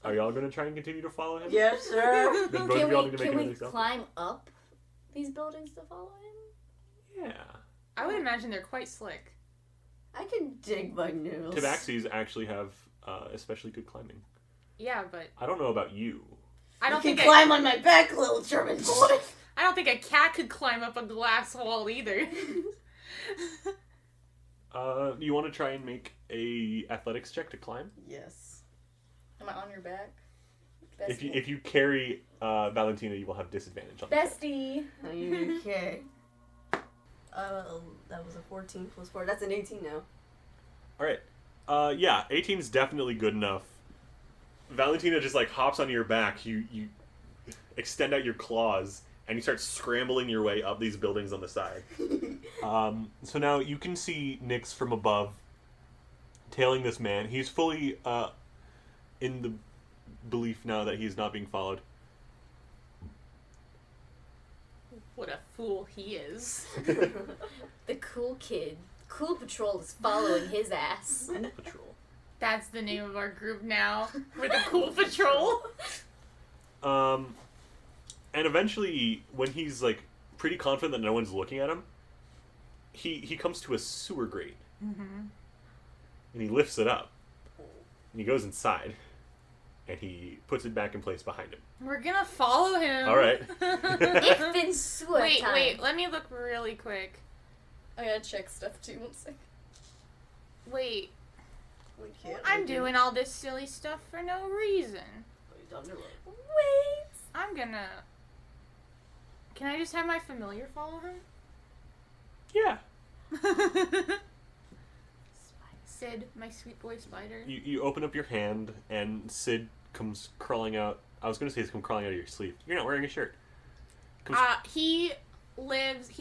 Are y'all gonna try and continue to follow him? Yes, sir. Then both of y'all need to make Can we another stealth. climb up these buildings to follow him? Yeah. I would imagine they're quite slick. I can dig my nails. Tabaxis actually have especially good climbing. Yeah, but I don't know about you. I don't you think can climb on my back, little German boy. I don't think a cat could climb up a glass wall either. You want to try and make a athletics check to climb? Yes. Am I on your back? If you carry Valentina, you will have disadvantage on the check. Bestie. Okay. That was a 14 plus 4. That's an 18 now. All right. Yeah, 18 is definitely good enough. Valentina just like hops onto your back. You extend out your claws and you start scrambling your way up these buildings on the side. So now you can see Nyx from above, tailing this man. He's fully in the belief now that he's not being followed. What a fool he is. The cool kid. Cool Patrol is following his ass. Patrol. That's the name of our group now. We're the Cool Patrol. And eventually, when he's like pretty confident that no one's looking at him, he comes to a sewer grate. Mm-hmm. And he lifts it up. And he goes inside. And he puts it back in place behind him. We're gonna follow him. All right. It's been sewer Wait, time. wait. Let me look really quick. I gotta check stuff too. One second. Wait. We can't. I'm doing all this silly stuff for no reason. Wait. I'm gonna... Can I just have my familiar follow him? Yeah. Sid, my sweet boy spider. You open up your hand, and Sid comes crawling out. I was going to say he's come crawling out of your sleeve. You're not wearing a shirt. He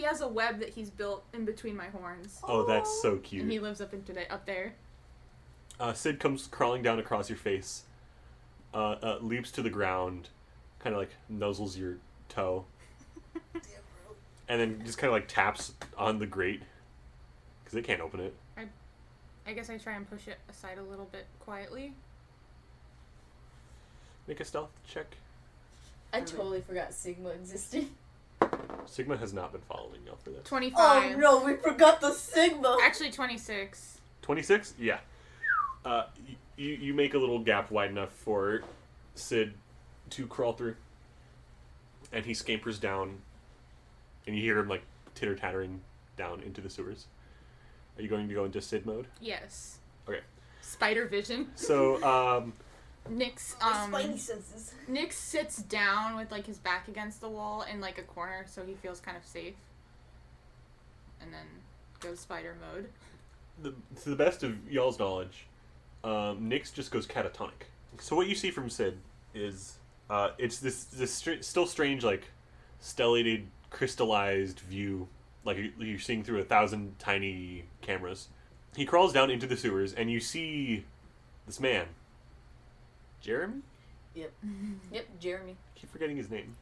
has a web that he's built in between my horns. Oh, that's so And he cute. lives up there. Sid comes crawling down across your face, leaps to the ground, kind of like nuzzles your toe, and then just kind of like taps on the grate, because they can't open it. I guess I try and push it aside a little bit quietly. Make a stealth check. I totally forgot Sigma existed. Sigma has not been following y'all for this. 25. Oh no, we forgot the Sigma. Actually, 26. 26? Yeah. You make a little gap wide enough for Sid to crawl through. And he scampers down. And you hear him, like, titter-tattering down into the sewers. Are you going to go into Sid mode? Yes. Okay. Spider vision. So, Nyx, Spidey senses. Nyx sits down with, like, his back against the wall in, like, a corner so he feels kind of safe. And then goes spider mode. to the best of y'all's knowledge, Nyx just goes catatonic. So what you see from Sid is, it's this still strange, like, stellated, crystallized view, like you're seeing through 1,000 tiny cameras. He crawls down into the sewers, and you see this man. Jeremy? Yep, Jeremy. I keep forgetting his name.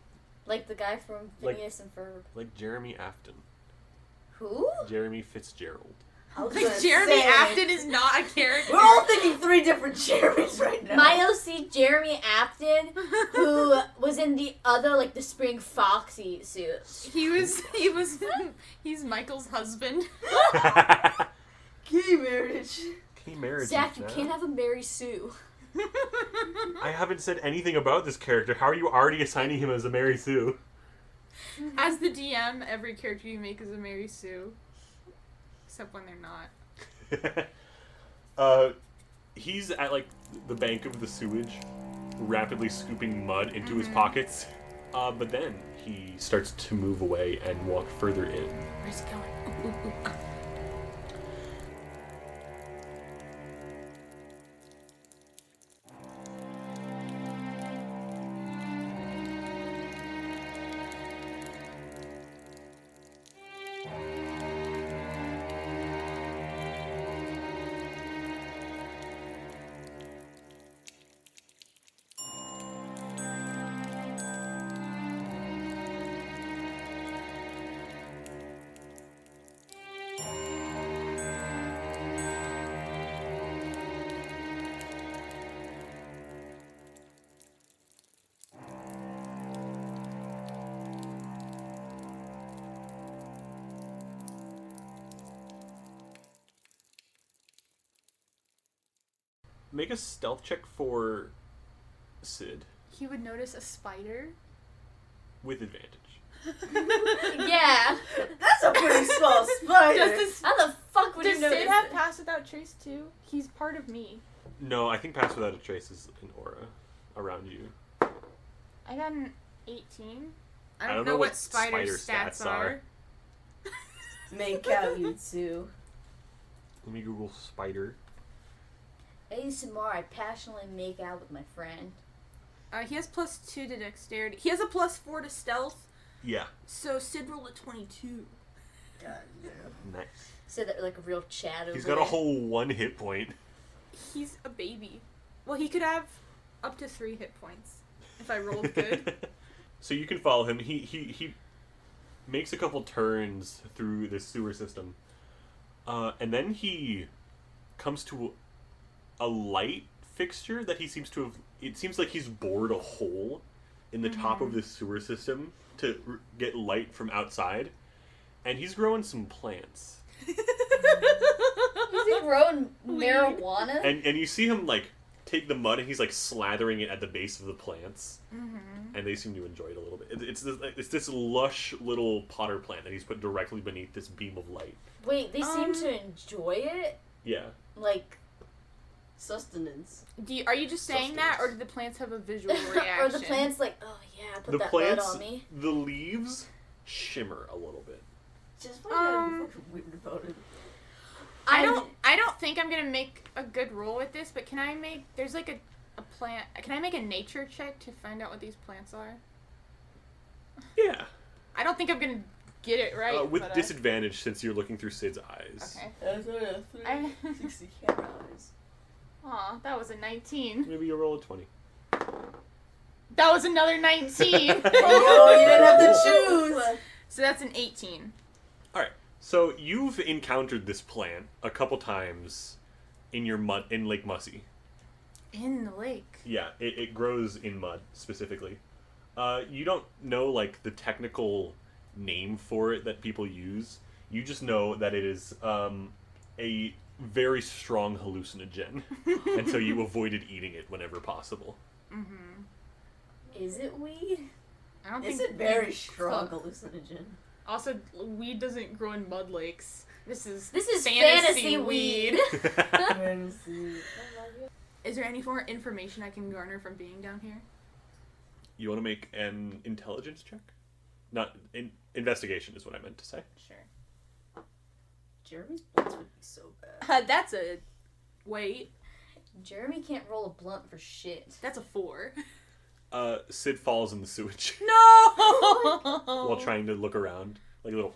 Like the guy from Phineas and Ferb. Like Jeremy Afton. Who? Jeremy Fitzgerald. I was Like, gonna Jeremy say, Afton is not a character. We're all thinking 3 different Jeremys right now. My OC, Jeremy Afton, who was in the other, like, the Spring Foxy suit. He's Michael's husband. Gay marriage. Gay marriage. Zach, you can't have a Mary Sue. I haven't said anything about this character. How are you already assigning him as a Mary Sue? As the DM, every character you make is a Mary Sue. Except when they're not. He's at, like, the bank of the sewage, rapidly scooping mud into his pockets. But then he starts to move away and walk further in. Where's he going? Ooh, ooh, ooh, ah. Make a stealth check for Sid He would notice a spider. with advantage. Yeah. That's a pretty small spider. How the fuck would Does you notice Sid have it? Pass Without Trace too? He's part of me. No, I think Pass Without a Trace is an aura around you. I got an 18. I don't don't know know what what spider spider stats stats are. Make out you two. Let me Google spider. ASMR, I passionately make out with my friend. He has +2 to dexterity. He has a +4 to stealth. Yeah. So Sid rolled a 22. God damn. Nice. So that like a real chat over He's got a there. whole 1 hit point. He's a baby. Well, he could have up to 3 hit points if I rolled good. So you can follow him. He makes a couple turns through this sewer system. And then he comes to a light fixture that he seems to have... It seems like he's bored a hole in the top of this sewer system to get light from outside. And he's growing some plants. Is he growing marijuana? And you see him, like, take the mud and he's, like, slathering it at the base of the plants. Mm-hmm. And they seem to enjoy it a little bit. It's this lush little potter plant that he's put directly beneath this beam of light. Wait, they seem to enjoy it? Yeah. Like, Sustenance. Are you just saying that, or do the plants have a visual reaction? or the plant's like, oh yeah, put The that plants, mud on me. the leaves shimmer a little bit. Just why gotta be fucking weird about it? I don't think I'm gonna make a good roll with this, but can I make... There's like a plant... Can I make a nature check to find out what these plants are? Yeah. I don't think I'm gonna get it right. With but, disadvantage since you're looking through Sid's eyes. Okay. That's only a 360 camera eyes. Aw, that was a 19. Maybe you roll a 20. That was another 19! Oh, you didn't have to choose! So that's an 18. Alright. So you've encountered this plant a couple times in in Lake Mussy. In the lake. Yeah, it grows in mud, specifically. You don't know, like, the technical name for it that people use. You just know that it is a very strong hallucinogen. And so you avoided eating it whenever possible. Mm-hmm. Is it weed? I don't It's think a very strong hallucinogen. Also, weed doesn't grow in mud lakes. This is fantasy weed. Is there any more information I can garner from being down here? You want to make an intelligence check? Not investigation is what I meant to say. Sure. Jeremy's blunts would be so bad. That's a... Wait. Jeremy can't roll a blunt for shit. That's a 4. Sid falls in the sewage No! while trying to look around. Like a little...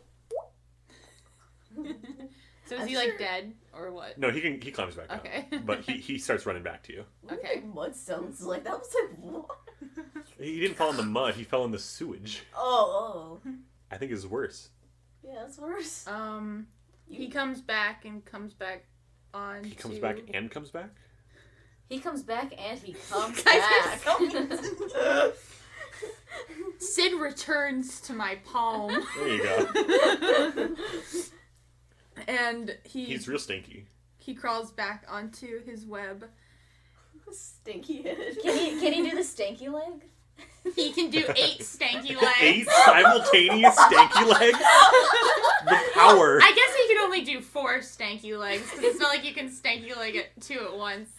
So is I'm he, like, sure- dead? Or what? No, he climbs back down. Okay. But he starts running back to you. Okay. Mud sounds like that was like what? He didn't fall in the mud, he fell in the sewage. Oh. I think it's worse. Yeah, that's worse. He comes back and comes back on He comes back and comes back? He comes back and he comes Guys back. are so Sid returns to my palm. There you go. And He's real stinky. he crawls back onto his web. Stinky head. Can he do the stanky leg? He can do 8 stanky legs. 8 simultaneous stanky legs? The power. I guess he can only do 4 stanky legs, because it's not like you can stanky leg it 2 at once.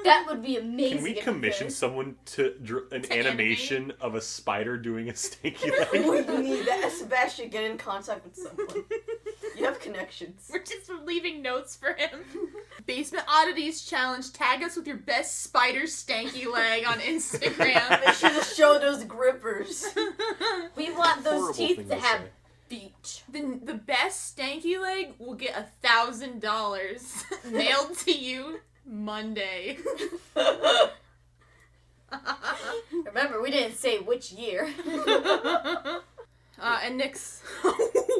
That would be amazing. Can we if commission could. someone to an To animation of a spider doing a stanky We leg? need that. Sebastian, get in contact with someone. You have connections. We're just leaving notes for him. Basement Oddities Challenge. Tag us with your best spider stanky leg on Instagram. They should have showed those grippers. We want those Horrible teeth thing to to have say. feet. The best stanky leg will get $1,000 mailed to you Monday. Remember, we didn't say which year. And Nyx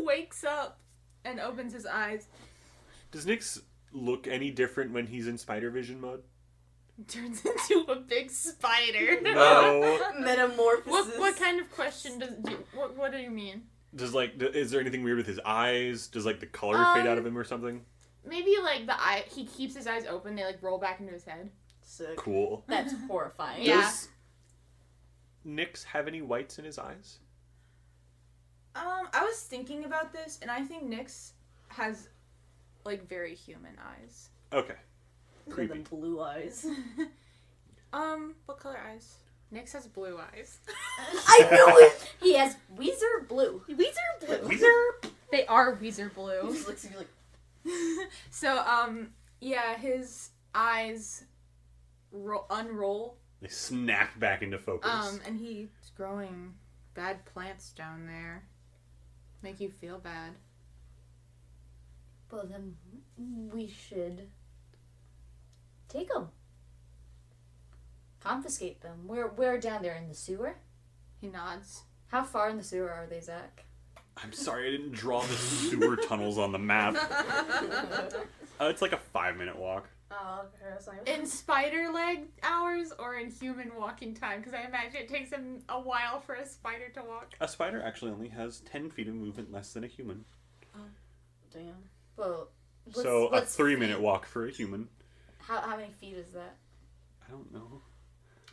wakes up and opens his eyes. Does Nyx look any different when he's in spider vision mode? Turns into a big spider. No. Metamorphosis. What kind of question what do you mean? Is there anything weird with his eyes? Does like the color fade out of him or something? Maybe like he keeps his eyes open, they like roll back into his head. Sick. Cool. That's horrifying. Yeah. Does Nyx have any whites in his eyes? I was thinking about this, and I think Nyx has like very human eyes. Okay. With Creepy. the blue eyes. What color eyes? Nyx has blue eyes. I knew it! He has Weezer blue. Weezer blue. Weezer? They are Weezer He blue. just looks at you like, So, yeah, his eyes unroll. They snap back into focus. And he's growing bad plants down there. Make you feel bad. Well, then we should take them. Confiscate them. We're down there in the sewer. He nods. How far in the sewer are they, Zach? I'm sorry I didn't draw the sewer tunnels on the map. It's like a 5-minute walk. oh, okay, that's not In spider leg hours or in human walking time? Because I imagine it takes him a while for a spider to walk. A spider actually only has 10 feet of movement less than a human. Damn. Well, So a 3-minute walk for a human. How many feet is that? I don't know.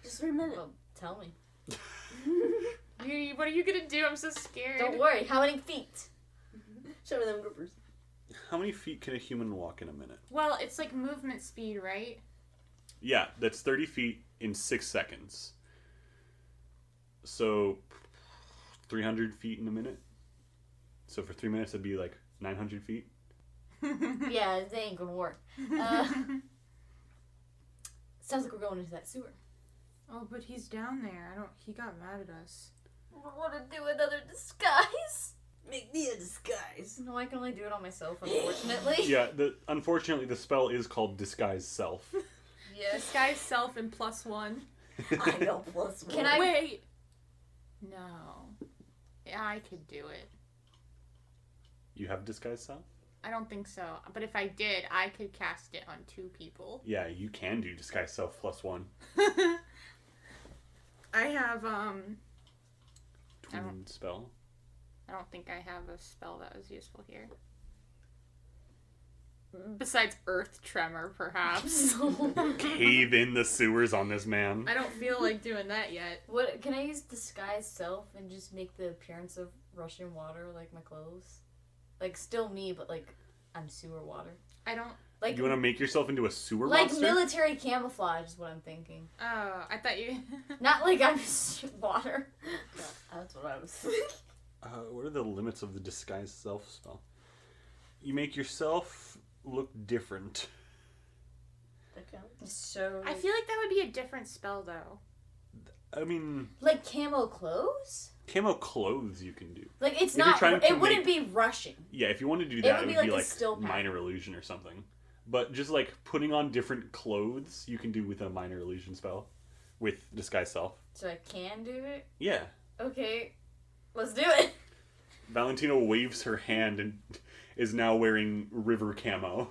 Just 3 minutes. Well, tell me. What are you gonna do? I'm so scared. Don't worry. How many feet? Show me them grippers. How many feet can a human walk in a minute? Well, it's like movement speed, right? Yeah, that's 30 feet in 6 seconds. So 300 feet in a minute. So for 3 minutes, it'd be like 900 feet. Yeah, they ain't gonna work. Sounds like we're going into that sewer. Oh, but he's down there. He got mad at us. We want to do another disguise. Make me a disguise. No, I can only do it on myself, unfortunately. Yeah, unfortunately, the spell is called Disguise Self. Yes. Disguise self and +1. I know plus one. Can I- Wait. No. Yeah, I could do it. You have Disguise Self? I don't think so. But if I did, I could cast it on 2 people. Yeah, you can do Disguise Self +1. I have, spell. I don't think I have a spell that was useful here. Besides Earth Tremor, perhaps. Cave in the sewers on this man. I don't feel like doing that yet. What can I use disguise self and just make the appearance of rushing water like my clothes? Like still me, but like I'm sewer water. I don't. Like You want to make yourself into a sewer like monster? military camouflage is what I'm thinking. Oh, I thought you. Not like I'm water. That's what I was thinking. What are the limits of the disguise self spell? You make yourself look different. That counts. So I feel like that would be a different spell, though. I mean, like camo clothes. camo clothes you can do. Like it's If you're not. trying to It wouldn't be rushing. Yeah, if you wanted to do that, would it be would be like a like still pattern. minor illusion or something. But just like putting on different clothes, you can do with a minor illusion spell with disguise self. So I can do it. Yeah. Okay, let's do it. Valentina waves her hand and is now wearing river camo.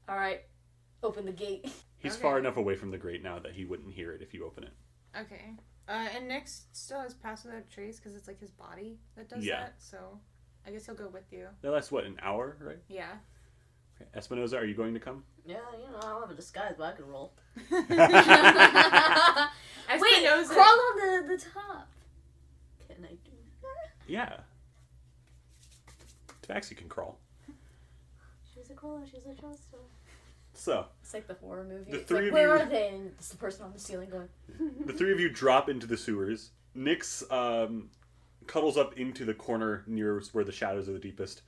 All right, open the gate. He's Okay. far enough away from the grate now that he wouldn't hear it if you open it. Okay. And Nyx still has Pass Without a Trace because it's like his body that does Yeah. that. So I guess he'll go with you. That lasts, what, an hour, right? Yeah. Okay. Espinoza, are you going to come? Yeah, I don't have a disguise, but I can roll. Wait, Espinoza- crawl on the top. Can I do that? Yeah. Tabaxi can crawl. She's a crawler, she's a trust. So, It's like the horror movie. The It's three like, of where you- are they? And it's the person on the ceiling going. the three of you drop into the sewers. Nyx cuddles up into the corner near where the shadows are the deepest.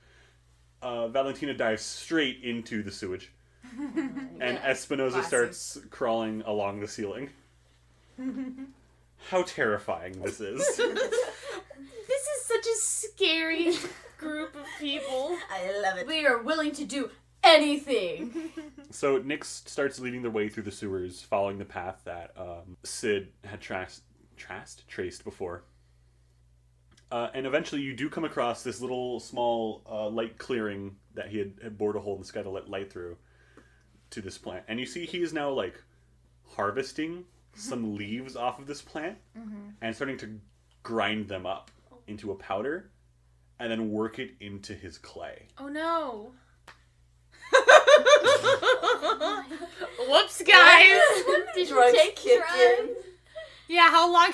Valentina dives straight into the sewage. And Yeah, Espinoza classic. starts crawling along the ceiling. How terrifying this is. This is such a scary group of people. I love it. We are willing to do anything. So Nyx starts leading their way through the sewers, following the path that Sid had traced before. And eventually you do come across this little small light clearing that he had bored a hole in the sky to let light through to this plant. And you see he is now like harvesting some leaves off of this plant and starting to grind them up into a powder and then work it into his clay. Oh no. Whoops, guys. Did Drugs you take kick drugs? in. Yeah, how long?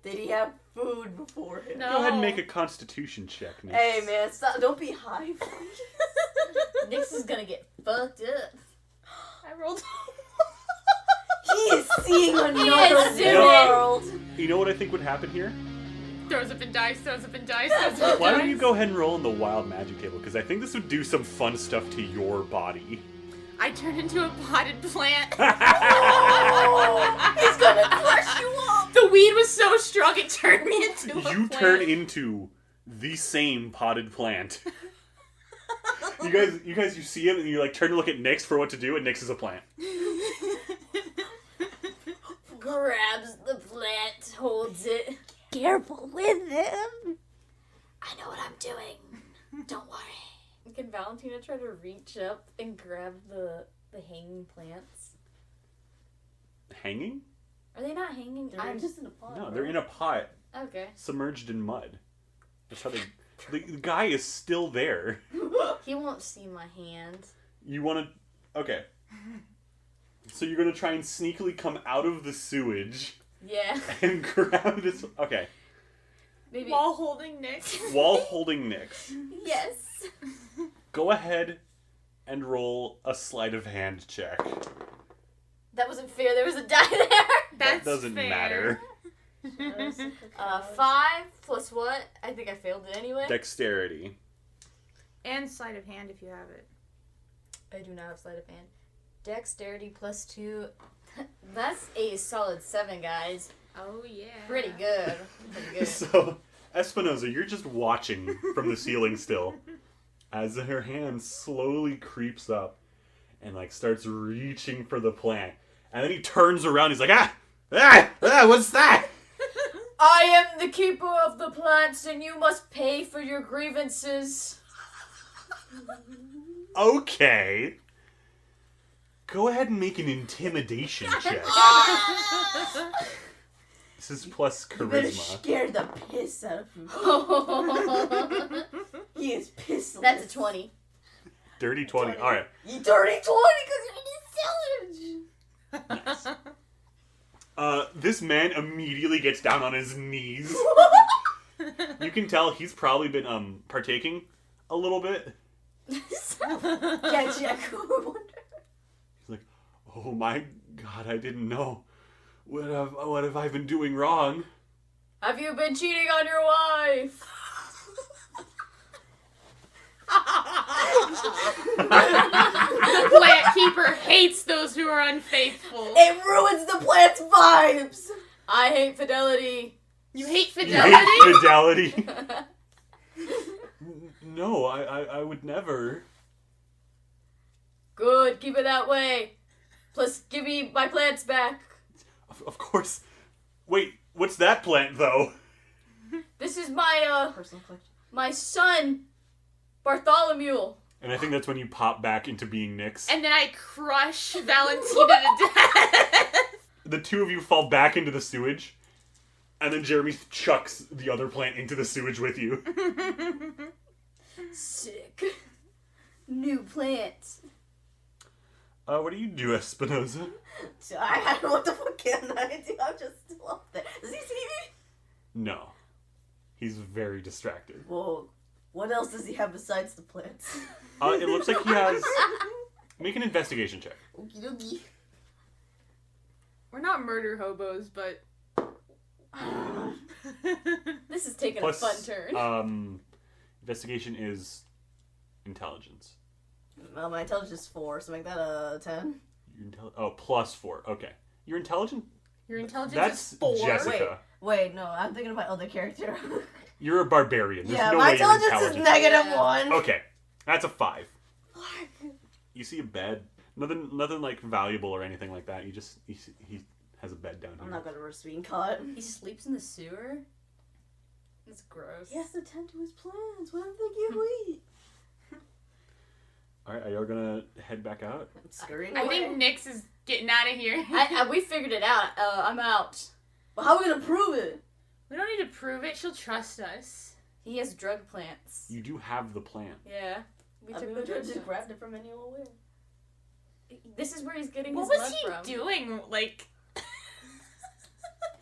Did he have food before him? No. Go ahead and make a constitution check, Nyx. Hey man, stop, don't be high, please. Nyx is gonna get fucked up. I rolled. He is seeing is another doing world. You know what I think would happen here? Throws up and dice, throws up and dice, throws up and Why don't dice. you go ahead and roll on the wild magic table? Because I think this would do some fun stuff to your body. I turned into a potted plant. He's gonna crush you up. The weed was so strong it turned me into a You plant. turn into the same potted plant. You guys, you see him and you like turn to look at Nyx for what to do, and Nyx is a plant. Grabs the plant, holds it. Careful with him. I know what I'm doing. Don't worry. Can Valentina try to reach up and grab the hanging plants? Hanging? Are they not hanging? I'm just in a pot. No, they're in a pot, Okay. submerged in mud. That's how they. The guy is still there. He won't see my hand. You want to? Okay. So you're gonna try and sneakily come out of the sewage Yeah. and grab this. Okay. Maybe. While holding Nick. While holding Nyx, Yes. go ahead and roll a sleight of hand check. That wasn't fair. There was a die there. That's That doesn't fair. matter. 5 plus what? I think I failed it anyway. Dexterity. And sleight of hand if you have it. I do not have sleight of hand. Dexterity plus 2. That's a solid 7, guys. Oh yeah. Pretty good. Pretty good. So, Espinoza, you're just watching from the ceiling still as her hand slowly creeps up and like starts reaching for the plant. And then he turns around, he's like, what's that? I am the keeper of the plants, and you must pay for your grievances. Okay. Go ahead and make an intimidation check. This is plus You better charisma. scare the piss out of him. He is pissless. That's a 20. Dirty 20. Alright. You dirty 20 because you're Nice. This man immediately gets down on his knees. You can tell he's probably been partaking a little bit. Can't check. He's like, oh my god, I didn't know. What have I been doing wrong? Have you been cheating on your wife? The plant keeper hates those who are unfaithful. It ruins the plant's vibes. I hate fidelity. You hate You fidelity? hate fidelity? No, I would never. Good, keep it that way. Plus, give me my plants back. Of course. Wait, what's that plant, though? This is my, Personal collection. my son, Bartholomew. And I think that's when you pop back into being Nyx. And then I crush Valentina to death. The two of you fall back into the sewage, and then Jeremy chucks the other plant into the sewage with you. Sick. New plant. What do you do, Espinosa? I don't know what the fuck can I do. I'm just still up there. Does he see me? No. He's very distracted. Whoa. What else does he have besides the plants? It looks like he has... Make an investigation check. Okie dokie. We're not murder hobos, but... This is taking Plus, a fun turn. Investigation is intelligence. Well, my intelligence is 4, so make that a 10. Plus 4. Okay. You're intelligent? Your intelligence That's is 4. Jessica. Wait, no, I'm thinking of my other character. You're a barbarian. There's yeah, no my way you're intelligence is intelligent. -1. Okay. That's a 5. You see a bed. Nothing like valuable or anything like that. He has a bed down here. I'm not gonna risk being caught. He sleeps in the sewer? That's gross. He has to tend to his plants. What if they get weak? Alright, are y'all gonna head back out? I'm scurrying I away. think Nyx is getting out of here. We figured it out. I'm out. But how are we gonna prove it? We don't need to prove it. She'll trust us. He has drug plants. You do have the plant. Yeah. We I took mean, the we drug just plants. grabbed it from anywhere. This is where he's getting What his was mud he from. doing? Like...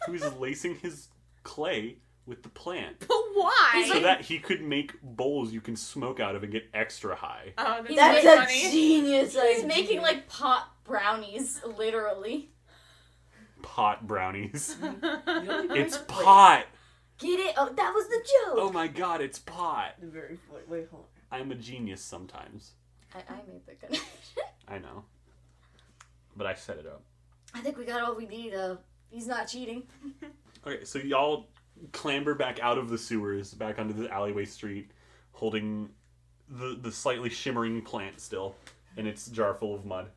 He was lacing his clay with the plant. But why? So that he could make bowls you can smoke out of and get extra high. Oh, He's That's really a funny. genius He's idea. making like pot brownies, literally. Pot brownies. It's It's pot! Get it? Oh, that was the joke. Oh my god, it's pot! Very funny. Wait, hold on. I'm a genius sometimes. I made the connection. I know. But I set it up. I think we got all we need. He's not cheating. Okay, so y'all clamber back out of the sewers, back onto the alleyway street, holding the slightly shimmering plant still in its jar full of mud.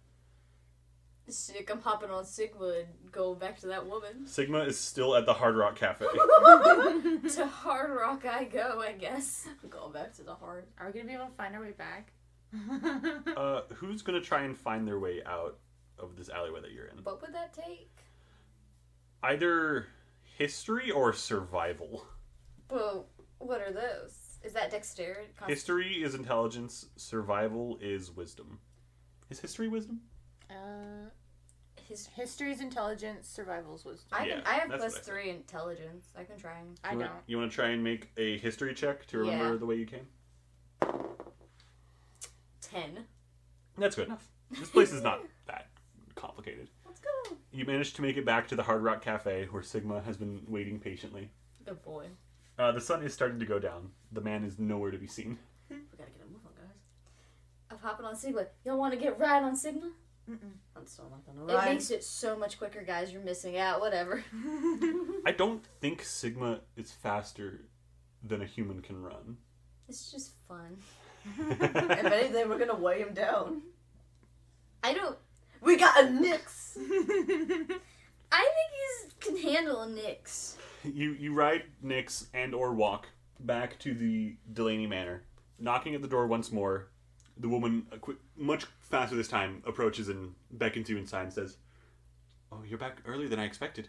Sick, I'm hopping on Sigma and go back to that woman. Sigma is still at the Hard Rock Cafe. To Hard Rock I go, I guess. I'm going back to the heart. Are we gonna be able to find our way back? Who's gonna try and find their way out of this alleyway that you're in? What would that take? Either history or survival. Well, what are those? Is that dexterity? History is intelligence, survival is wisdom. Is history wisdom? History's intelligence, survival's wisdom. I Yeah, have that's plus what I said. 3 intelligence. I can try and... I don't. You want to try and make a history check to remember Yeah. the way you came? 10. That's good enough. This place is not that complicated. Let's go. You managed to make it back to the Hard Rock Cafe where Sigma has been waiting patiently. Good boy. The sun is starting to go down. The man is nowhere to be seen. We gotta get a move on, guys. I'm hopping on Sigma. Y'all want to get right on Sigma? I'm still not gonna It ride. makes it so much quicker, guys. You're missing out. Whatever. I don't think Sigma is faster than a human can run. It's just fun. If anything, we're gonna weigh him down. I don't... We got a Nyx. I think he can handle a Nyx. You ride Nyx and or walk back to the Delaney Manor. Knocking at the door once more, the woman, much faster this time, approaches and beckons you inside and says, "Oh, you're back earlier than I expected."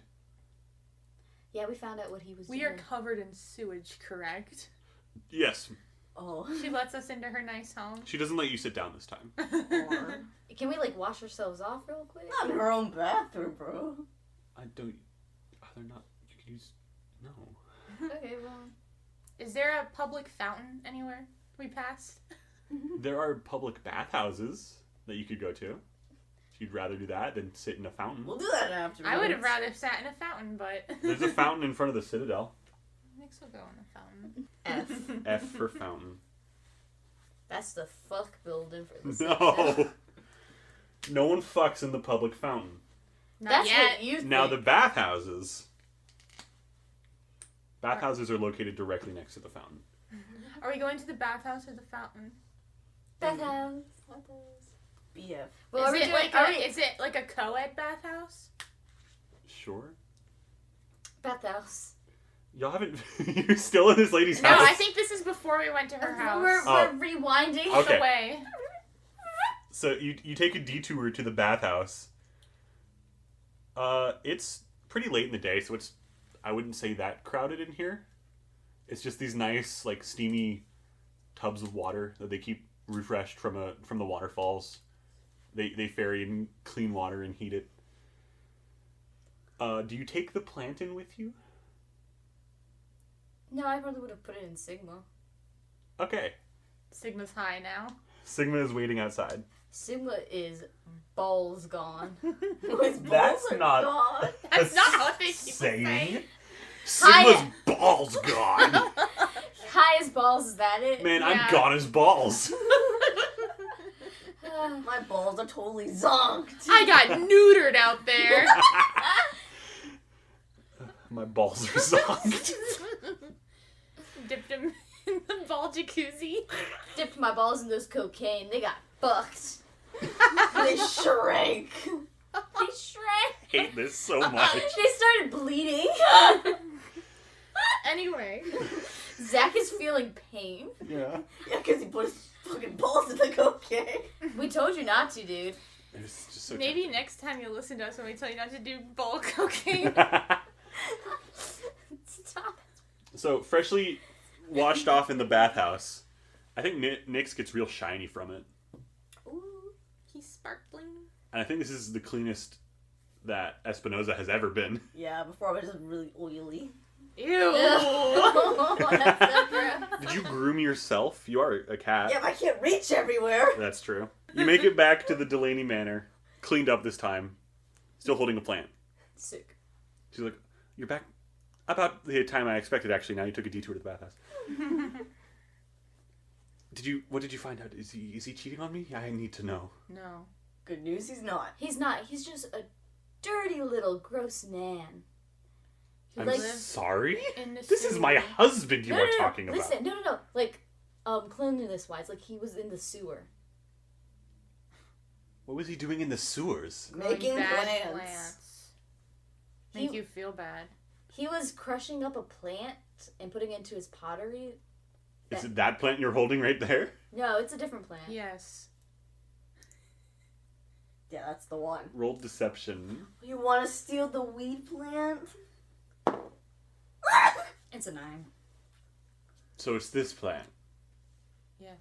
Yeah, we found out what he was doing. We are covered in sewage, correct? Yes. Oh. She lets us into her nice home. She doesn't let you sit down this time. Or Can we, like, wash ourselves off real quick? not in her own bathroom, bro. I don't... they're not... You can use... No. Okay, well... Is there a public fountain anywhere we passed? There are public bathhouses that you could go to. If you'd rather do that than sit in a fountain. We'll do that after. I would have rather sat in a fountain, but... There's a fountain in front of the Citadel. Nix will go in the fountain. F. F for fountain. That's the fuck building for the No! No one fucks in the public fountain. Not That's yet. what you think. Now the bathhouses. Bathhouses are located directly next to the fountain. Are we going to the bathhouse or the fountain? Bathhouse. BF. Well, Is it like a co-ed bathhouse? Sure. Bathhouse. Y'all haven't... You're still in this lady's No, house? I think this is before we went to her house. We're Oh. rewinding. Okay. Away. So you take a detour to the bathhouse. It's pretty late in the day, so I wouldn't say that crowded in here. It's just these nice, like, steamy tubs of water that they keep refreshed from the waterfalls. They ferry in clean water and heat it. Do you take the plant in with you? No, I probably would have put it in Sigma. Okay. Sigma's high now. Sigma is waiting outside. Sigma is balls gone. His That's balls are not- gone. That's not what they keep saying. Sigma's Hi. balls gone. High as balls, is that it? Man, Yeah. I'm gone as balls. My balls are totally zonked. I got neutered out there. My balls are zonked. Dipped him in the ball jacuzzi. Dipped my balls in those cocaine. They got fucked. They shrank. They shrank. Hate this so much. They started bleeding. Anyway. Zach is feeling pain. Yeah. Yeah, because he put his fucking balls in the cocaine. We told you not to, dude. It's just so Maybe next time you'll listen to us when we tell you not to do ball cocaine. Stop. So, freshly washed off in the bathhouse. I think Nyx gets real shiny from it. Ooh, he's sparkling. And I think this is the cleanest that Espinosa has ever been. Yeah, before I was just really oily. Ew. That's so gross. Did you groom yourself? You are a cat. Yeah, but I can't reach everywhere. That's true. You make it back to the Delaney Manor. Cleaned up this time. Still holding a plant. Sick. She's like, you're back about the time I expected, actually. Now you took a detour to the bathhouse. What did you find out? Is he cheating on me? I need to know. No. Good news, he's not. He's not. He's just a dirty little gross man. He I'm likes- sorry? In the This is my sewer. husband you No, are no, no. talking about. Listen, no. Like, cleanliness wise, like he was in the sewer. What was he doing in the sewers? Making Bad plans. Make He- you feel bad. He was crushing up a plant and putting it into his pottery. Is it that plant you're holding right there? No, it's a different plant. Yes. Yeah, that's the one. Roll deception. You want to steal the weed plant? It's a 9. So it's this plant. Yes.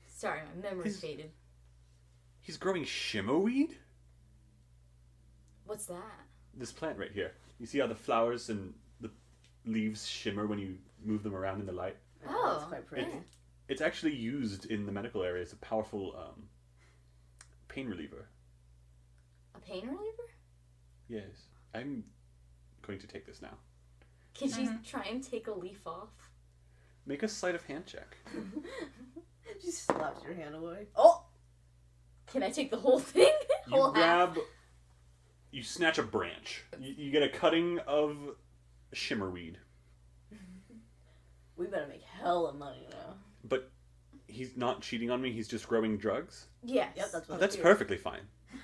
Sorry, my memory His- faded. He's growing shimmerweed? What's that? This plant right here. You see how the flowers and the leaves shimmer when you move them around in the light? Oh. That's quite pretty. It's actually used in the medical area. It's a powerful pain reliever. A pain reliever? Yes. I'm going to take this now. Can she try and take a leaf off? Make a sleight of hand check. She slaps your hand away. Oh! Can I take the whole thing? You Whole half? grab... You snatch a branch. You get a cutting of shimmerweed. We better make hella money now. But he's not cheating on me. He's just growing drugs. Yes. Yep, that's what Oh, that's I perfectly fine.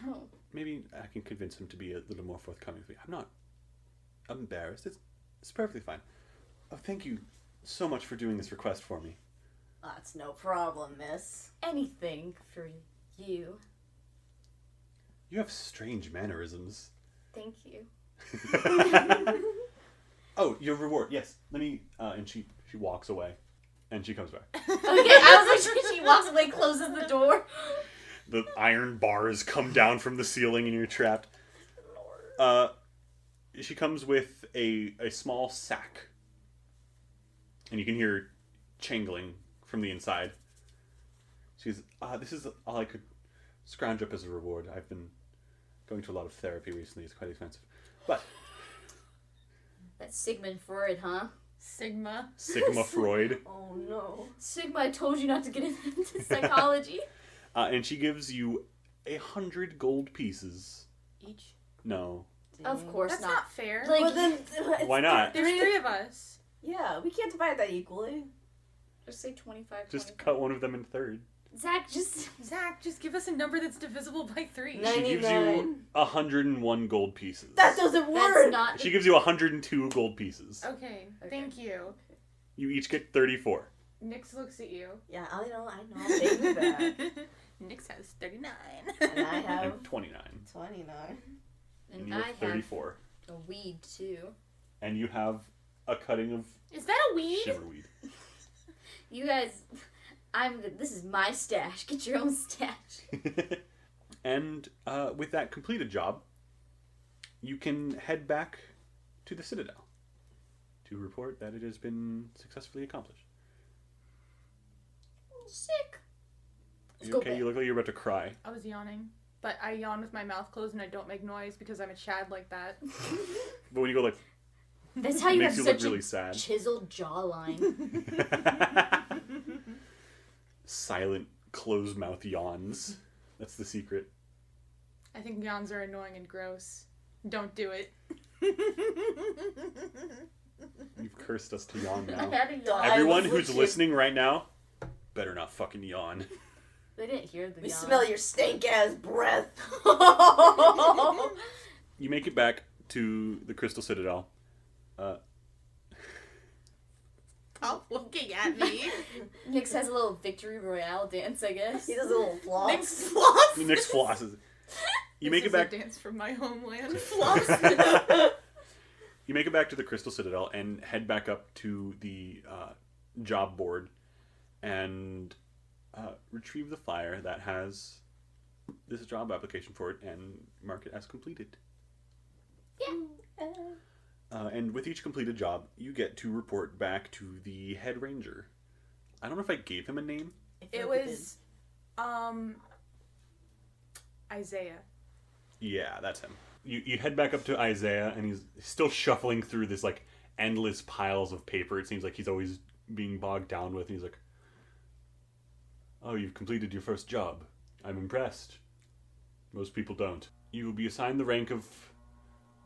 Oh. Maybe I can convince him to be a little more forthcoming with me. I'm not embarrassed. It's perfectly fine. Oh, thank you so much for doing this request for me. That's no problem, miss. Anything for you. You have strange mannerisms. Thank you. your reward. Yes. Let me. And she walks away, and she comes back. Okay, I was like, she walks away, closes the door. The iron bars come down from the ceiling, and you're trapped. She comes with a small sack, and you can hear changling from the inside. She's, this is all I could scrounge up as a reward. I've been going to a lot of therapy recently. It's quite expensive. But... That's Sigmund Freud, huh? Sigma Freud. Oh no. Sigma, I told you not to get into psychology. And she gives you 100 gold pieces. each. No. Of course That's not. not fair. Like, But then, Why not? There's 3 of us. Yeah, we can't divide that equally. just say 25. Just cut one of them in third. Zach, just... Zach, just give us a number that's divisible by 3. No. She gives you 99. 101 gold pieces. That doesn't That's work. not... She gives you 102 gold pieces. Okay, thank you. You each get 34. Nix looks at you. Yeah, I know. I'll take it back. Nix has 39. And I have And 29. 29. And And you I have have 34. a weed, too. And you have a cutting of Is that a weed? shiverweed. You guys... This is my stash. Get your own stash. And with that completed job, you can head back to the Citadel to report that it has been successfully accomplished. Sick. You go okay? back. You look like you're about to cry. I was yawning. But I yawn with my mouth closed and I don't make noise because I'm a Chad like that. But when you go like, That's how it you makes have you look such really a sad. chiseled jawline. Silent, closed mouth yawns. That's the secret. I think yawns are annoying and gross. Don't do it. You've cursed us to yawn I now. had a yawn. Everyone I was who's legit- listening right now, better not fucking yawn. They didn't hear the We yawn. smell your stink ass breath. You make it back to the Crystal Citadel. Stop looking at me. Nix has a little victory royale dance, I guess. He does a little floss. Nix floss. Nick's flosses. You make it back. A dance from my homeland. Floss. You make it back to the Crystal Citadel and head back up to the job board and retrieve the flyer that has this job application for it and mark it as completed. And with each completed job, you get to report back to the head ranger. I don't know if I gave him a name. It was, Isaiah. Yeah, that's him. You head back up to Isaiah, and he's still shuffling through this, like, endless piles of paper. It seems like he's always being bogged down with, and he's like, "Oh, you've completed your first job. I'm impressed. Most people don't. You will be assigned the rank of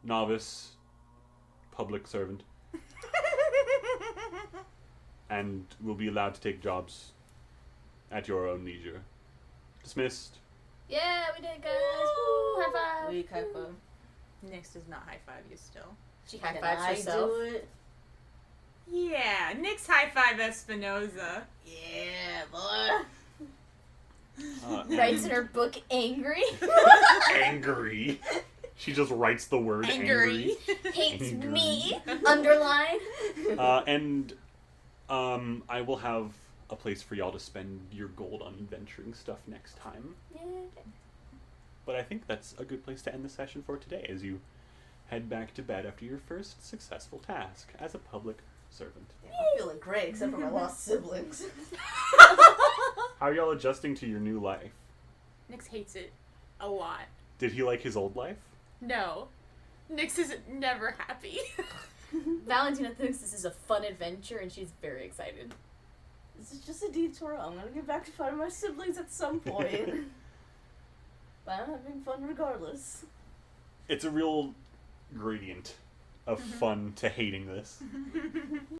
novice public servant, and will be allowed to take jobs at your own leisure. Dismissed." Yeah, we did it, guys. Woo, high five. Weak high five. Nix does not high five you still. She high Can fives I herself. do it? Yeah, Nix high five Espinoza. Yeah, boy. Writes in her book, angry. Angry. She just writes the word angry. Hates Angry. me. Underline. And I will have a place for y'all to spend your gold on adventuring stuff next time. Yeah. But I think that's a good place to end the session for today as you head back to bed after your first successful task as a public servant. I'm feeling great, except for my lost siblings. How are y'all adjusting to your new life? Nix hates it a lot. Did he like his old life? No. Nix is never happy. Valentina thinks this is a fun adventure, and she's very excited. This is just a detour. I'm gonna get back to finding my siblings at some point. But I'm having fun regardless. It's a real gradient of fun to hating this.